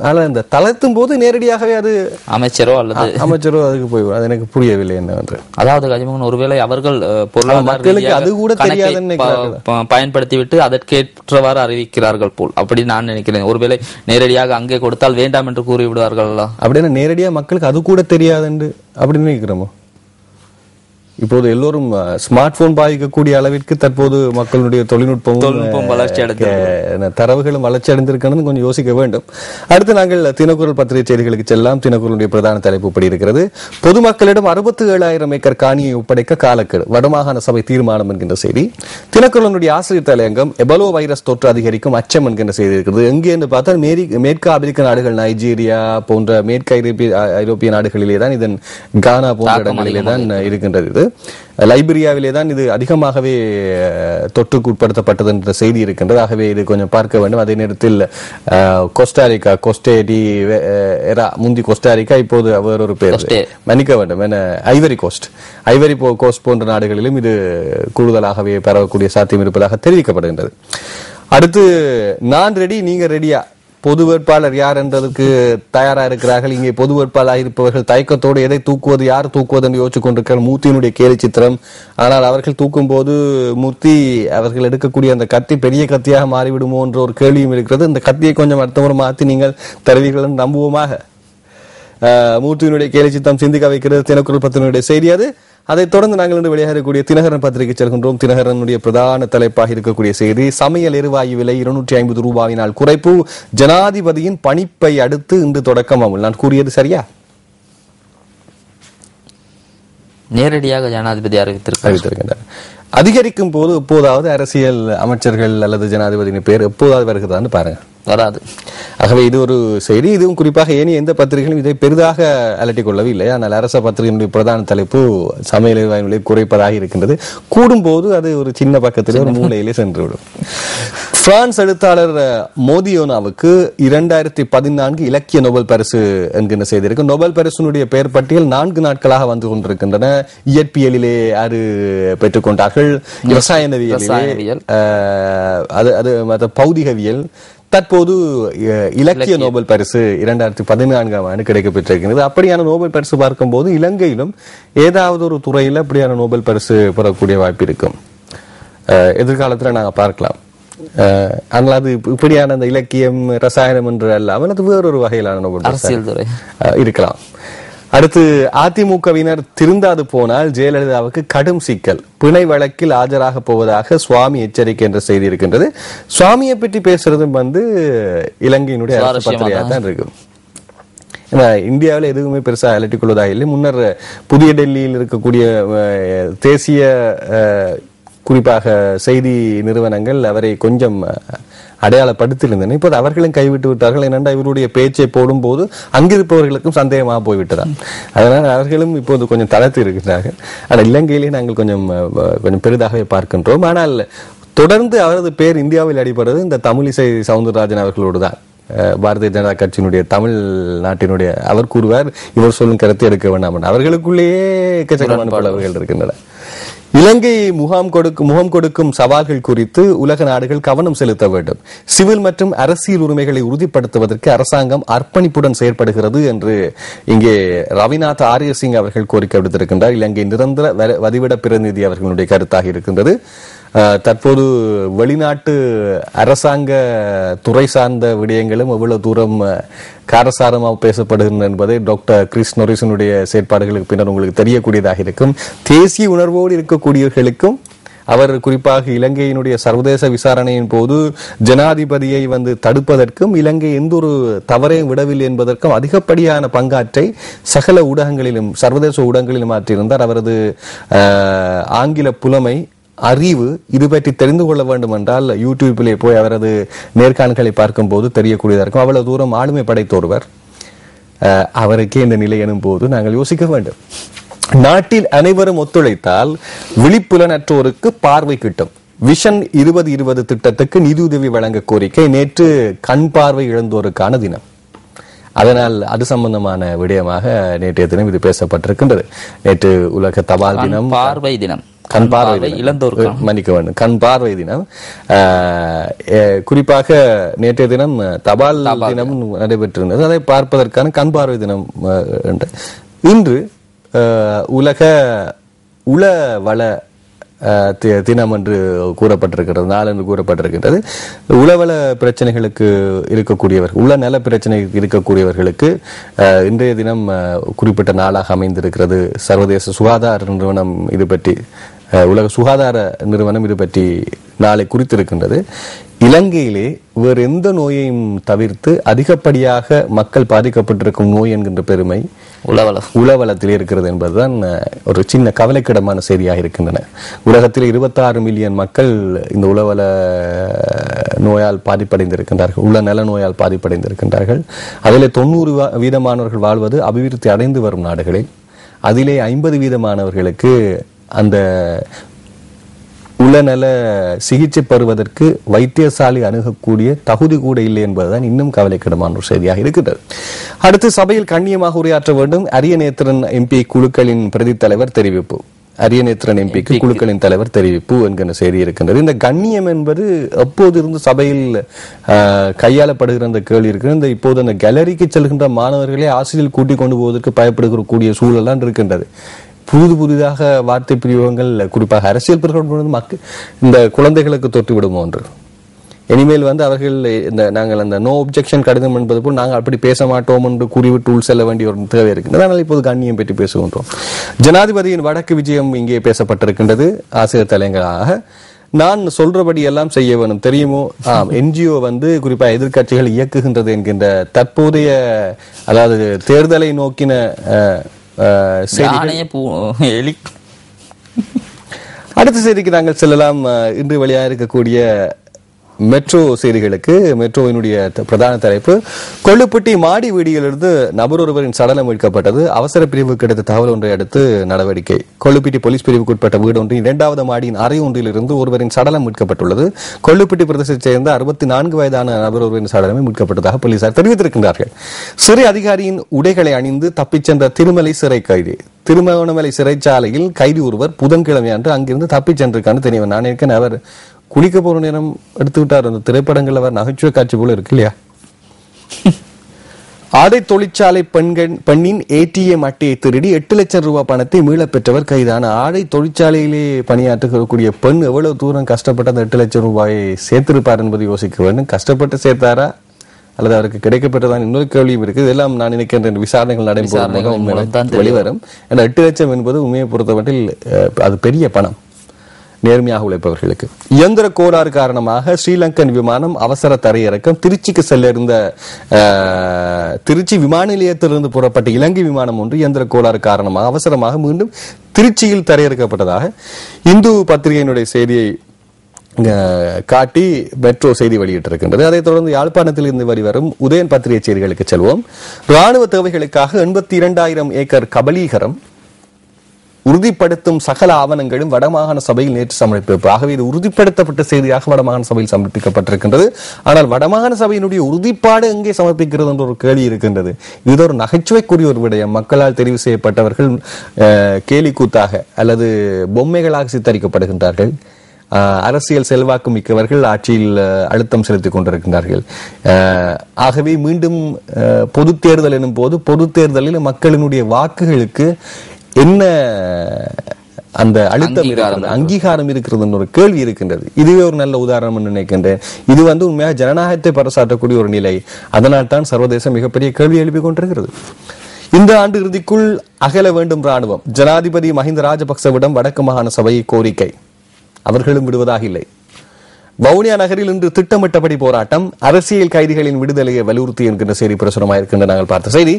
ஆனால் இந்த தளர்த்தும் போது நேரடியாகவே அது அமைச்சரோ அதுக்கு போய், அது எனக்கு புரியவில்லை என்னவென்று. அதாவது கஜமோகன், ஒருவேளை அவர்கள் பொருளாதார அது கூட தெரியாதுன்னு பயன்படுத்திவிட்டு அதற்கேற்றவாறு அறிவிக்கிறார்கள் போல், அப்படி நான் நினைக்கிறேன். ஒருவேளை நேரடியாக அங்கே கொடுத்தால் வேண்டாம் என்று கூறிவிடுவார்கள். அப்படின்னா நேரடியா மக்களுக்கு அது கூட தெரியாது என்று அப்படின்னு நினைக்கிறோமோ? இப்போது எல்லோரும் ஸ்மார்ட் போன் பாதிக்கக்கூடிய அளவிற்கு தற்போது மக்களுடைய தொழில்நுட்பம் வளர்ச்சி அடைந்து தரவுகளும் வளர்ச்சி அடைந்திருக்கிறது கொஞ்சம் யோசிக்க வேண்டும். அடுத்து நாங்கள் தினக்குரல் பத்திரிகை செய்திகளுக்கு செல்லாம். தினக்குரலுடைய பிரதான தலைப்பு இப்படி இருக்கிறது: பொதுமக்களிடம் 67,000 ஏக்கர் காணியை ஒப்படைக்க காலக்கெடு, வடமாகாண சபை தீர்மானம் என்கின்ற செய்தி. தினக்குரலுடைய ஆசிரியர் தலையங்கம்: எபோலா வைரஸ் தொற்று அதிகரிக்கும் அச்சம் என்கின்ற செய்தி இருக்கிறது. எங்கே என்று பார்த்தால் மேற்கு ஆப்பிரிக்க நாடுகள், நைஜீரியா போன்ற மேற்கு ஐரோப்பிய நாடுகளிலே தான், இதன் கானா போன்ற இடங்களிலே தான் இருக்கின்றது. இது லைபீரியாவிலே தான் இது அதிகமாகவே தொற்றுக்கு உட்படுத்தப்பட்டது என்ற செய்தி இருக்கின்றது. ஆகவே இது கொஞ்சம் பார்க்க வேண்டும். அதே நேரத்தில் கோஸ்டாரிக்கா, முந்தி கோஸ்டாரிக்கா, இப்போது வேறொரு பேர் மன்னிக்க வேண்டும் என ஐவரி கோஸ்ட் போன்ற நாடுகளிலும் இது கூடுதலாகவே பரவக்கூடிய சாத்தியம் இருப்பதாக தெரிவிக்கப்படுகின்றது. அடுத்து, நான் ரெடி நீங்க ரெடியா, பொது வேட்பாளர் யார் என்றதுக்கு தயாரா இருக்கிறார்கள். இங்கே பொது வேட்பாளராக இருப்பவர்கள் தயக்கத்தோடு எதை தூக்குவது, யார் தூக்குவது என்று யோசிச்சு கொண்டிருக்கிறார். மூர்த்தியினுடைய கேலி சித்திரம். ஆனால் அவர்கள் தூக்கும் போது மூர்த்தி அவர்கள் எடுக்கக்கூடிய அந்த கத்தி பெரிய கத்தியாக மாறிவிடுமோ என்ற ஒரு கேள்வியும் இருக்கிறது. இந்த கத்தியை கொஞ்சம் அடுத்த முறை மாற்றி நீங்கள் தருவீர்கள் நம்புவோமாக. மூர்த்தியினுடைய கேலி சித்தம் சிந்திக்க வைக்கிறது தினக்குரல் பத்தினுடைய செய்தி அது. அதைத் தொடர்ந்து நாங்கள் இன்று வெளியாக இருக்கக்கூடிய தினகரன் பத்திரிகை செல்கின்றோம். தினகரனுடைய பிரதான தலைப்பாக இருக்கக்கூடிய செய்தி, சமையல் எரிவாயு விலை 250 ரூபாயினால் குறைப்பு, ஜனாதிபதியின் பணிப்பை அடுத்து இன்று தொடக்கம் அமல். நான் கூறியது சரியா? நேரடியாக ஜனாதிபதி அறிவித்திருக்கின்றார். அதிகரிக்கும் போது எப்போதாவது அரசியல் அமைச்சர்கள் அல்லது ஜனாதிபதியின் பேர் எப்போதாவது வருகிறதான்னு பாருங்க, வராது. ஆகவே இது ஒரு செய்தி. இதுவும் குறிப்பாக ஏனைய எந்த பத்திரிகைகளும் இதை பெரிதாக அலட்டிக் கொள்ளவில்லை. ஆனால் அரச பத்திரிகையினுடைய பிரதான தலைப்பு சமையல் எரிவாயு விலை குறைப்பதாக இருக்கின்றது. கூடும்போது அது ஒரு சின்ன பக்கத்திலே ஒரு மூலையிலே சென்றுவிடும். பிரான்ஸ் எழுத்தாளர் மோதியோனாவுக்கு 2014 இலக்கிய நோபல் பரிசு என்கின்ற செய்தி இருக்கு. நோபல் பரிசுனுடைய பெயர் பட்டியல் 4 நாட்களாக வந்து கொண்டிருக்கின்றன. இயற்பியலிலே 6 பெற்றுக் கொண்டார்கள், ரசாயனவியலிலே, அது பௌதிகவியல். தற்போது இலக்கிய நோபல் பரிசு 2014ஆம் ஆண்டு கிடைக்கப்பெற்றிருக்கிறது. அப்படியான நோபல் பரிசு பார்க்கும்போது இலங்கையிலும் ஏதாவது ஒரு துறையில் அப்படியான நோபல் பரிசு பெறக்கூடிய வாய்ப்பு இருக்கும். எதிர்காலத்தில் நாங்கள் பார்க்கலாம். ஆனால் அது இப்படியான அந்த இலக்கியம் ரசாயனம் என்று அல்லாமல் அது வேறொரு வகையிலான நோபல் பரிசு இருக்கலாம். அடுத்து, அதிமுகவினர் திருந்தாது போனால் ஜெயலலிதாவுக்கு கடும் சிக்கல், பிணை வழக்கில் ஆஜராக போவதாக சுவாமி எச்சரிக்கை என்ற செய்தி இருக்கின்றது. சுவாமியை பற்றி பேசுறதும் இலங்கையினுடைய பத்திரிகையாக தான் இருக்கும். இந்தியாவில் எதுவுமே பெருசா அலட்டிக் கொள்வதாக இல்லை. முன்னர் புதிய டெல்லியில் இருக்கக்கூடிய தேசிய குறிப்பாக செய்தி நிறுவனங்கள் அவரை கொஞ்சம் அடையாளப்படுத்தியிருந்தன. இப்போது அவர்களும் கைவிட்டு விட்டார்கள். என்னென்னா இவருடைய பேச்சை போடும் போது அங்கிருப்பவர்களுக்கும் சந்தேகமாக போய்விட்டதான். அதனால் அவர்களும் இப்போது கொஞ்சம் தளர்த்து இருக்கின்றார்கள். ஆனால் இலங்கையிலே நாங்கள் கொஞ்சம் பெரிதாகவே பார்க்கின்றோம். ஆனால் தொடர்ந்து அவரது பேர் இந்தியாவில் அடிபடுறது இந்த தமிழிசை சவுந்தரராஜன் அவர்களோடு தான். பாரதிய ஜனதா கட்சியினுடைய தமிழ்நாட்டினுடைய அவர் கூறுவார், இவர் சொல்லும் கருத்தை எடுக்க வேண்டாம். அவர்களுக்குள்ளேயே எக்கச்சக்கமான பலவர்கள் இருக்கின்றன. இலங்கை முகம் கொடுக்கும் சவால்கள் குறித்து உலக நாடுகள் கவனம் செலுத்த வேண்டும். சிவில் மற்றும் அரசியல் உரிமைகளை உறுதிப்படுத்துவதற்கு அரசாங்கம் அர்ப்பணிப்புடன் செயற்படுகிறது என்று இங்கே ரவிநாத் ஆரியசிங் அவர்கள் கோரிக்கை விடுத்திருக்கின்றார். இலங்கை நிரந்தர வதிவிட பிரதிநிதி அவர்களுடைய கருத்தாக இருக்கின்றது. தற்போது வெளிநாட்டு அரசாங்க துறை சார்ந்த விடயங்களும் எவ்வளவு தூரம் காரசாரமாக பேசப்படுகின்றன என்பதை டாக்டர் கிறிஸ் நொரிசனுடைய செயற்பாடுகளுக்கு பின்னர் உங்களுக்கு தெரியக்கூடியதாக இருக்கும். தேசிய உணர்வோடு இருக்கக்கூடியவர்களுக்கும் அவர் குறிப்பாக இலங்கையினுடைய சர்வதேச விசாரணையின் போது ஜனாதிபதியை தடுப்பதற்கும் இலங்கை எந்த ஒரு தவறையும் விடவில்லை என்பதற்கும் அதிகப்படியான பங்காற்றை சகல ஊடகங்களிலும் சர்வதேச ஊடகங்களிலும் ஆற்றியிருந்தார். அவரது ஆங்கில புலமை அறிவு இது பற்றி தெரிந்து கொள்ள வேண்டும் என்றால் யூடியூப்பிலே போய் அவரது நேர்காணல்களை பார்க்கும் போது தெரியக்கூடியதாக இருக்கும். அவ்வளவு தூரம் ஆளுமை படைத்த ஒருவர். அவருக்கே இந்த நிலை எனும் போது நாங்கள் யோசிக்க வேண்டும். நாட்டில் அனைவரும் ஒத்துழைத்தால் விழிப்புலனற்றோருக்கு பார்வை கிட்டும். விஷன் 2020 திட்டத்துக்கு நிதியுதவி வழங்க கோரிக்கை. நேற்று கண் பார்வை இழந்தோருக்கான தினம். அதனால் அது சம்பந்தமான விடயமாக நேற்றைய தினம் இது பேசப்பட்டிருக்கின்றது. நேற்று உலக தபால் தினம், பார்வை தினம், கண் பார்வை இழந்தோருக்கு மன்னிக்க வேண்டும், கண் பார்வை தினம். குறிப்பாக நேற்றைய தினம் தபால் தினம் நடைபெற்றிருந்தது. அதை பார்ப்பதற்கான கண் பார்வை தினம் என்று. இன்று உலக உளவள தினம் என்று கூறப்பட்டிருக்கிறது, நாள் என்று கூறப்பட்டிருக்கின்றது. உளவள பிரச்சனைகளுக்கு இருக்கக்கூடியவர்கள், உள நல பிரச்சனை இருக்கக்கூடியவர்களுக்கு இன்றைய தினம் குறிப்பிட்ட நாளாக அமைந்திருக்கிறது. சர்வதேச சுகாதார நிறுவனம் இது பற்றி, உலக சுகாதார நிறுவனம் இது பற்றி நாளை குறித்திருக்கின்றது. இலங்கையிலே வேறு எந்த நோயையும் தவிர்த்து அதிகப்படியாக மக்கள் பாதிக்கப்பட்டிருக்கும் நோய் என்கின்ற பெருமை உளவளத்தில் இருக்கிறது என்பதுதான் ஒரு சின்ன கவலைக்கிடமான செய்தியாக இருக்கின்றன. உலகத்தில் 26 மில்லியன் மக்கள் இந்த உளவள நோயால் பாதிப்படைந்திருக்கின்றார்கள், உள்ள நல நோயால் பாதிப்படைந்திருக்கின்றார்கள். அதிலே 90% வாழ்வது அபிவிருத்தி அடைந்து வரும் நாடுகளில். அதிலே 50% அந்த உளநல சிகிச்சை பெறுவதற்கு வைத்தியசாலை அணுகக்கூடிய தகுதி கூட இல்லை என்பதுதான் இன்னும் கவலைக்கிடமான ஒரு செய்தியாக இருக்கிறது. அடுத்து, சபையில் கண்ணியமாக உரையாற்ற வேண்டும். அரியநேத்திரன் எம்பி குழுக்களின் பிரதி தலைவர் தெரிவிப்பு. அரியநேத்திரன் எம்பிக்கு குழுக்களின் தலைவர் தெரிவிப்பு என்கிற செய்தி இருக்கின்றது. இந்த கண்ணியம் என்பது எப்போது இருந்து சபையில் கையாளப்படுகிற அந்த கேள்வி இருக்கிறது. இந்த இப்போது அந்த கேலரிக்கு செல்கின்ற மாணவர்களே ஆசிரியர் கூட்டிக் கொண்டு போவதற்கு பயப்படுகிற சூழல் தான் இருக்கின்றது. புதிதாக வார்த்தை பிரயோகங்கள் குறிப்பாக அரசியல் பிரிவுகள் இந்த குழந்தைகளுக்கு தொட்டு விடுமோ என்று. இனிமேல் அவர்கள் நாங்கள் அந்த நோ ஒப்ஜெக்ஷன் கடிதம் என்பது போல் நாங்கள் அப்படி பேச மாட்டோம் என்று கூறிவிட்டு உள் செல்ல வேண்டிய ஒரு தேவை இருக்கின்றது. ஆனால் இப்போது கண்ணியம் பற்றி பேசுகின்றோம். ஜனாதிபதியின் வடக்கு விஜயம் இங்கே பேசப்பட்டிருக்கின்றது. ஆசிரியர் தலைவர்களாக நான் சொல்றபடி எல்லாம் செய்ய வேணும் தெரியுமோ. என்ஜிஓ குறிப்பா எதிர்கட்சிகள் இயக்குகின்றது என்கின்ற தற்போதைய அதாவது தேர்தலை நோக்கின அடுத்த செய்திக்கு நாங்கள் செல்லலாம். இன்று வெளியாக இருக்கக்கூடிய மெட்ரோ செய்திகளுக்கு. மெட்ரோவினுடைய பிரதான தலைப்பு, கொள்ளுப்பட்டி மாடி வீடியிலிருந்து நபர் ஒருவரின் சடலம் மீட்கப்பட்டது. அவசர பிரிவுக்கு கிடைத்த தகவல் ஒன்றை அடுத்து நடவடிக்கை. கொள்ளுப்பட்டி போலீஸ் பிரிவுக்கு உட்பட்ட வீடு ஒன்றின் 2வது மாடியின் அறை ஒன்றிலிருந்து ஒருவரின் சடலம் மீட்கப்பட்டுள்ளது. கொள்ளுப்பட்டி பிரதேசத்தைச் சேர்ந்த 64 வயதான நபர் ஒருவரின் சடலமே மீட்கப்பட்டதாக போலீசார் தெரிவித்திருக்கின்றார்கள். சிறை அதிகாரியின் உடைகளை அணிந்து தப்பிச் சென்ற திருமலை சிறை கைதி. திருமணமலை சிறைச்சாலையில் கைதி ஒருவர் புதன்கிழமை அன்று அங்கிருந்து தப்பிச் சென்றிருக்கான்னு தெரியும். நான் ஏற்கனவே அவர் குளிக்க போற நேரம் எடுத்து விட்டார். அந்த திரைப்படங்கள் அவர் நகைச்சுவை காட்சி போல இருக்கு இல்லையா? ஆடை தொழிற்சாலை பெண்ணின் ATM அட்டையை திருடி 8 லட்சம் ரூபாய் பணத்தை மீளப் பெற்றவர் கைதான. ஆடை தொழிற்சாலையிலே பணியாற்றக்கூடிய பெண் எவ்வளவு தூரம் கஷ்டப்பட்டு அந்த 8 லட்சம் ரூபாயை சேர்த்திருப்பார் என்பதை யோசிக்க வேண்டும். கஷ்டப்பட்டு சேர்த்தாரா அல்லது அவருக்கு கிடைக்கப்பட்டதான் இன்னொரு கேள்வியும் இருக்கு. இதெல்லாம் நான் நினைக்கின்ற விசாரணைகள் நடைபெறும் வெளிவரும். 8 லட்சம் என்பது உண்மையை பொறுத்தவரையில் அது பெரிய பணம் நேர்மையாக உழைப்பவர்களுக்கு. இயந்திர கோளாறு காரணமாக ஸ்ரீலங்கன் விமானம் அவசர தரையிறக்கம். திருச்சிக்கு செல்ல இருந்த திருச்சி விமான நிலையத்திலிருந்து புறப்பட்ட இலங்கை விமானம் ஒன்று இயந்திர கோளாறு காரணமாக அவசரமாக மீண்டும் திருச்சியில் தரையிறக்கப்பட்டதாக இந்து பத்திரிகையினுடைய செய்தியை காட்டி மெட்ரோ செய்தி வெளியிட்டிருக்கின்றது. அதைத் தொடர்ந்து யாழ்ப்பாணத்தில் இருந்து வெளிவரும் உதயன் பத்திரிகை செய்திகளுக்கு செல்வோம். ராணுவ தேவைகளுக்காக 82,000 ஏக்கர் கபலீகரம் உறுதிப்படுத்தும் சகல ஆவணங்களும் வடமாகாண சபையில் நேற்று சமர்ப்பிப்பு. ஆகவே இது உறுதிப்படுத்தப்பட்ட செய்தியாக வடமாகாண சபையில் சமர்ப்பிக்கப்பட்டிருக்கின்றது. ஆனால் வடமாகாண சபையினுடைய உறுதிப்பாடு எங்கே சமர்ப்பிக்கிறது என்ற ஒரு கேள்வி இருக்கின்றது. இது ஒரு நகைச்சுவைக்குரிய ஒரு விடயம். மக்களால் தெரிவு செய்யப்பட்டவர்கள் கேலி கூத்தாக அல்லது பொம்மைகளாக சித்தரிக்கப்படுகின்றார்கள். அரசியல் செல்வாக்கு மிக்கவர்கள் ஆட்சியில் அழுத்தம் செலுத்திக் கொண்டிருக்கின்றார்கள். ஆகவே மீண்டும் பொது தேர்தல் எனும் போது பொது தேர்தலில் மக்களினுடைய வாக்குகளுக்கு என்ன அந்த அழுத்தம் அங்கீகாரம் இருக்கிறது ஒரு கேள்வி இருக்கின்றது. இதுவே ஒரு நல்ல உதாரணம் நினைக்கின்றேன். இது உண்மையாக ஜனநாயகத்தை பறைசாற்றக்கூடிய ஒரு நிலை. அதனால் தான் சர்வதேசம் மிகப்பெரிய கேள்வி எழுப்பிக் கொண்டிருக்கிறது. இந்த ஆண்டு இறுதிக்குள் அகல வேண்டும் ராணுவம். ஜனாதிபதி மஹிந்த ராஜபக்சவிடம் வடக்கு மாகாண சபை கோரிக்கை. அவர்களும் விடுவதாக இல்லை. வவுனியா நகரில் இன்று திட்டமிட்டபடி போராட்டம். அரசியல் கைதிகளின் விடுதலையை வலியுறுத்தி என்கின்ற செய்தி பிரசுரமாயிருக்கின்ற நாங்கள் பார்த்த செய்தி.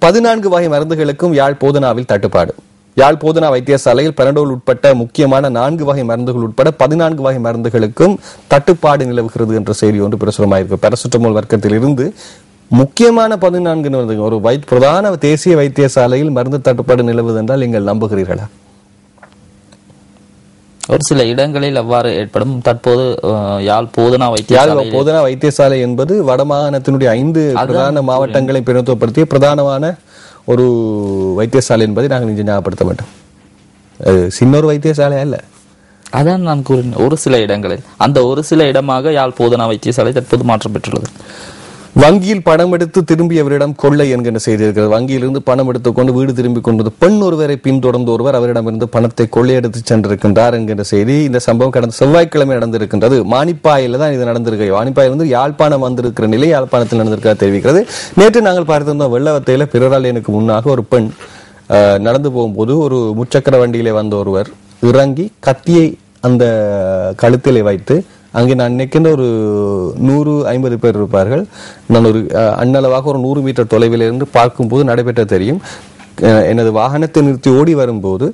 14 வகை மருந்துகளுக்கும் யாழ் போதனாவில் தட்டுப்பாடு. யாழ் போதனா வைத்தியசாலையில் பெரடோல் உட்பட்ட முக்கியமான 4 வகை மருந்துகள் உட்பட 14 வகை மருந்துகளுக்கும் தட்டுப்பாடு நிலவுகிறது என்ற செய்தி ஒன்று பிரசுரமாயிருக்கு. பாராசிட்டமால் வர்க்கத்தில் இருந்து முக்கியமான 14 மருந்துகள் ஒரு பிரதான தேசிய வைத்தியசாலையில் மருந்து தட்டுப்பாடு நிலவுவது என்றால் நீங்கள் நம்புகிறீர்களா? ஒரு சில இடங்களில் அவ்வாறு ஏற்படும். தற்போது யாழ் போதனா வைத்தியசாலை என்பது வடமாகாணத்தினுடைய 5 பிரதான மாவட்டங்களை பிரதிநிதித்துவப்படுத்திய பிரதானமான ஒரு வைத்தியசாலை என்பதை நாங்கள் இங்கே ஞாபகப்படுத்த வேண்டும். சின்ன ஒரு வைத்தியசாலை அல்ல. அதான் நான் கூறினேன். ஒரு சில இடங்களில் அந்த ஒரு சில இடமாக யாழ் போதனா வைத்தியசாலை தற்போது மாற்றம் பெற்றுள்ளது. வங்கியில் பணம் எடுத்து திரும்பியவரிடம் கொள்ளை என்கின்ற செய்தி இருக்கிறது. வங்கியிலிருந்து பணம் எடுத்துக்கொண்டு வீடு திரும்பிக் கொண்டது பெண் ஒருவரை பின்தொடர்ந்து ஒருவர் அவரிடமிருந்து பணத்தை கொள்ளையெடுத்து சென்றிருக்கின்றார் என்கின்ற செய்தி. இந்த சம்பவம் கடந்த செவ்வாய்க்கிழமை நடந்திருக்கின்றது. மானிப்பாயில் தான் இது நடந்திருக்கு. மானிப்பாயிலிருந்து யாழ்ப்பாணம் வந்திருக்கிற நிலை யாழ்ப்பாணத்தில் நடந்திருக்க தெரிவிக்கிறது. நேற்று நாங்கள் பார்த்திருந்தோம் வெள்ளவத்தையில பிறராளியனுக்கு முன்னாக ஒரு பெண் நடந்து போகும்போது ஒரு முச்சக்கர வண்டியிலே வந்த ஒருவர் இறங்கி கத்தியை அந்த கழுத்திலே வைத்து, அங்கே நான் நினைக்கின்ற ஒரு 150 பேர் இருப்பார்கள். நான் ஒரு அண்ணளவாக ஒரு 100 மீட்டர் தொலைவில் இருந்து பார்க்கும்போது நடைபெற்ற தெரியும். எனது வாகனத்தை நிறுத்தி ஓடி வரும்போது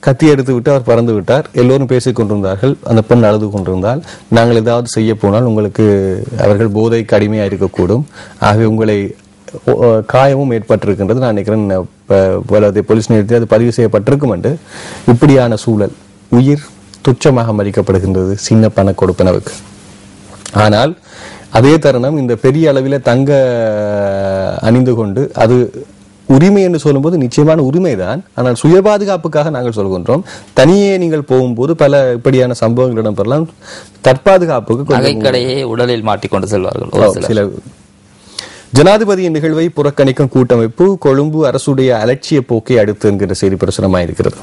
கத்தி எடுத்து விட்டு அவர் பறந்து விட்டார். எல்லோரும் பேசிக் கொண்டிருந்தார்கள். அந்த பெண் அழுது கொண்டிருந்தால், நாங்கள் ஏதாவது செய்ய போனால் உங்களுக்கு அவர்கள் போதைக்கு அடிமையாக இருக்கக்கூடும், ஆகவே உங்களை காயமும் ஏற்பட்டிருக்கின்றது. நான் நினைக்கிறேன் போலீஸ் நிலையத்தில் அது பதிவு செய்யப்பட்டிருக்கும் என்று. இப்படியான சூழல் உயிர் துச்சமாக மதிக்கப்படுகின்றது சின்ன பண கொடுப்பனவுக்கு. ஆனால் அதே தருணம் இந்த பெரிய அளவில் தங்க அணிந்து கொண்டு அது உரிமை என்று சொல்லும்போது நிச்சயமான உரிமைதான். ஆனால் சுய பாதுகாப்புக்காக நாங்கள் சொல்கின்றோம். தனியே நீங்கள் போகும்போது பல இப்படியான சம்பவங்கள் இடம்பெறலாம். தற்பாதுகாப்புக்கு நகைக்கடையே உடலில் மாட்டிக்கொண்டு செல்வார்கள் சில. ஜனாதிபதியின் நிகழ்வை புறக்கணிக்கும் கூட்டமைப்பு கொழும்பு அரசுடைய அலட்சிய போக்கை அடுத்து என்கிற செய்தி பிரசுரமாயிருக்கிறது.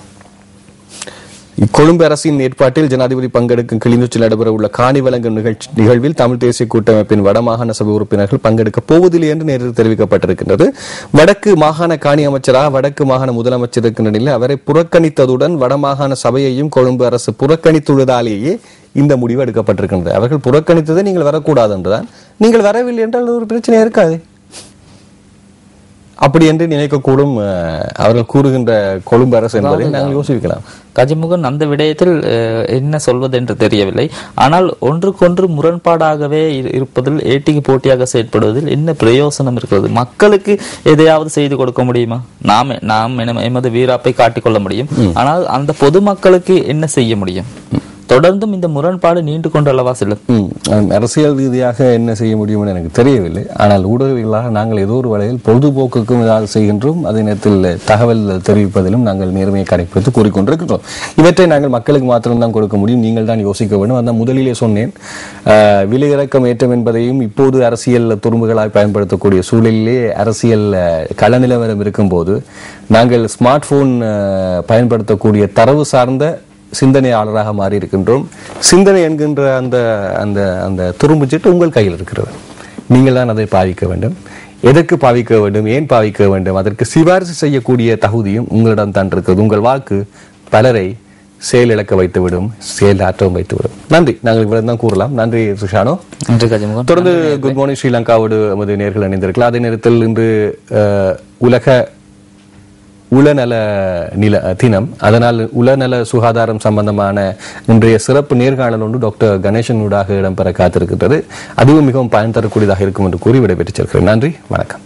கொழும்பு அரசின் ஏற்பாட்டில் ஜனாதிபதி பங்கெடுக்கும் கிளிநொச்சியில் நடைபெற உள்ள காணி வழங்கும் நிகழ்வில் தமிழ் தேசிய கூட்டமைப்பின் வடமாகாண சபை உறுப்பினர்கள் பங்கெடுக்க போவதில்லை என்று நேரில் தெரிவிக்கப்பட்டிருக்கின்றது. வடக்கு மாகாண காணி அமைச்சராக வடக்கு மாகாண முதலமைச்சர் இருக்கின்ற நிலையில் அவரை புறக்கணித்ததுடன் வடமாகாண சபையையும் கொழும்பு அரசு புறக்கணித்துள்ளதாலேயே இந்த முடிவு எடுக்கப்பட்டிருக்கின்றது. அவர்கள் புறக்கணித்ததை நீங்கள் வரக்கூடாது என்றுதான். நீங்கள் வரவில்லை என்றால் ஒரு பிரச்சனை இருக்காது. அப்படி என்று நினைக்கக்கூடும் அவர்கள் கூறுகின்ற கொழும்பு அரசு என்பதை நாங்கள் யோசிக்கலாம். கஜமுகன் அந்த விடயத்தில் என்ன சொல்வது என்று தெரியவில்லை. ஆனால் ஒன்றுக்கொன்று முரண்பாடாகவே இருப்பதில் ஏட்டிக்கு போட்டியாக செயற்படுவதில் என்ன பிரயோசனம் இருக்கிறது? மக்களுக்கு எதையாவது செய்து கொடுக்க முடியுமா? நாம் எமது வீராப்பை காட்டிக்கொள்ள முடியும். ஆனால் அந்த பொதுமக்களுக்கு என்ன செய்ய முடியும்? தொடர்ந்தும் இந்த முரண்பாடு நீண்டு கொண்டு அல்லவா செல்லும். அரசியல் ரீதியாக என்ன செய்ய முடியும் எனக்கு தெரியவில்லை. ஆனால் ஊடகங்களாக நாங்கள் ஏதோ ஒரு வகையில் பொழுதுபோக்குக்கும் ஏதாவது செய்கின்றோம். அதே நேரத்தில் தகவல் தெரிவிப்பதிலும் நாங்கள் நேர்மையை கடைபிடித்து கூறிக்கொண்டிருக்கின்றோம். இவற்றை நாங்கள் மக்களுக்கு மாத்திரம்தான் கொடுக்க முடியும். நீங்கள் தான் யோசிக்க வேண்டும். அந்த முதலிலே சொன்னேன், விலை இறக்கம் ஏற்றம் என்பதையும் இப்போது அரசியல் துரும்புகளாய் பயன்படுத்தக்கூடிய சூழலிலே அரசியல் கள நிலவரம் இருக்கும் போது நாங்கள் ஸ்மார்ட் போன் பயன்படுத்தக்கூடிய தரவு சார்ந்த சிந்தனையாளராக மாறி இருக்கின்றோம். சிந்தனை என்கின்ற அந்த அந்த அந்த துரும்பு சீட்டு உங்கள் கையில் இருக்கிறது. நீங்கள் தான் அதை பாவிக்க வேண்டும். எதற்கு பாவிக்க வேண்டும், ஏன் பாவிக்க வேண்டும், அதற்கு சிபாரிசு செய்யக்கூடிய தகுதியும் உங்களிடம் தான் இருக்கிறது. உங்கள் வாக்கு பலரை செயலிழக்க வைத்துவிடும், செயலாற்றவும் வைத்துவிடும். நன்றி. நாங்கள் இவ்வளவு தான் கூறலாம். நன்றி சுஷானோ. தொடர்ந்து குட் மார்னிங் ஸ்ரீலங்காவோடு நமது நேர்கள் இணைந்திருக்கலாம். அதே நேரத்தில் இன்று உலக உளநல தினம். அதனால் உளநல சுகாதாரம் சம்பந்தமான இன்றைய சிறப்பு நேர்காணல் ஒன்று டாக்டர் கணேசன் ஊடாக இடம்பெற காத்திருக்கின்றது. அதுவும் மிகவும் பயன் தரக்கூடியதாக இருக்கும் என்று கூறி விடைபெற்றுச் செல்கிறேன். நன்றி, வணக்கம்.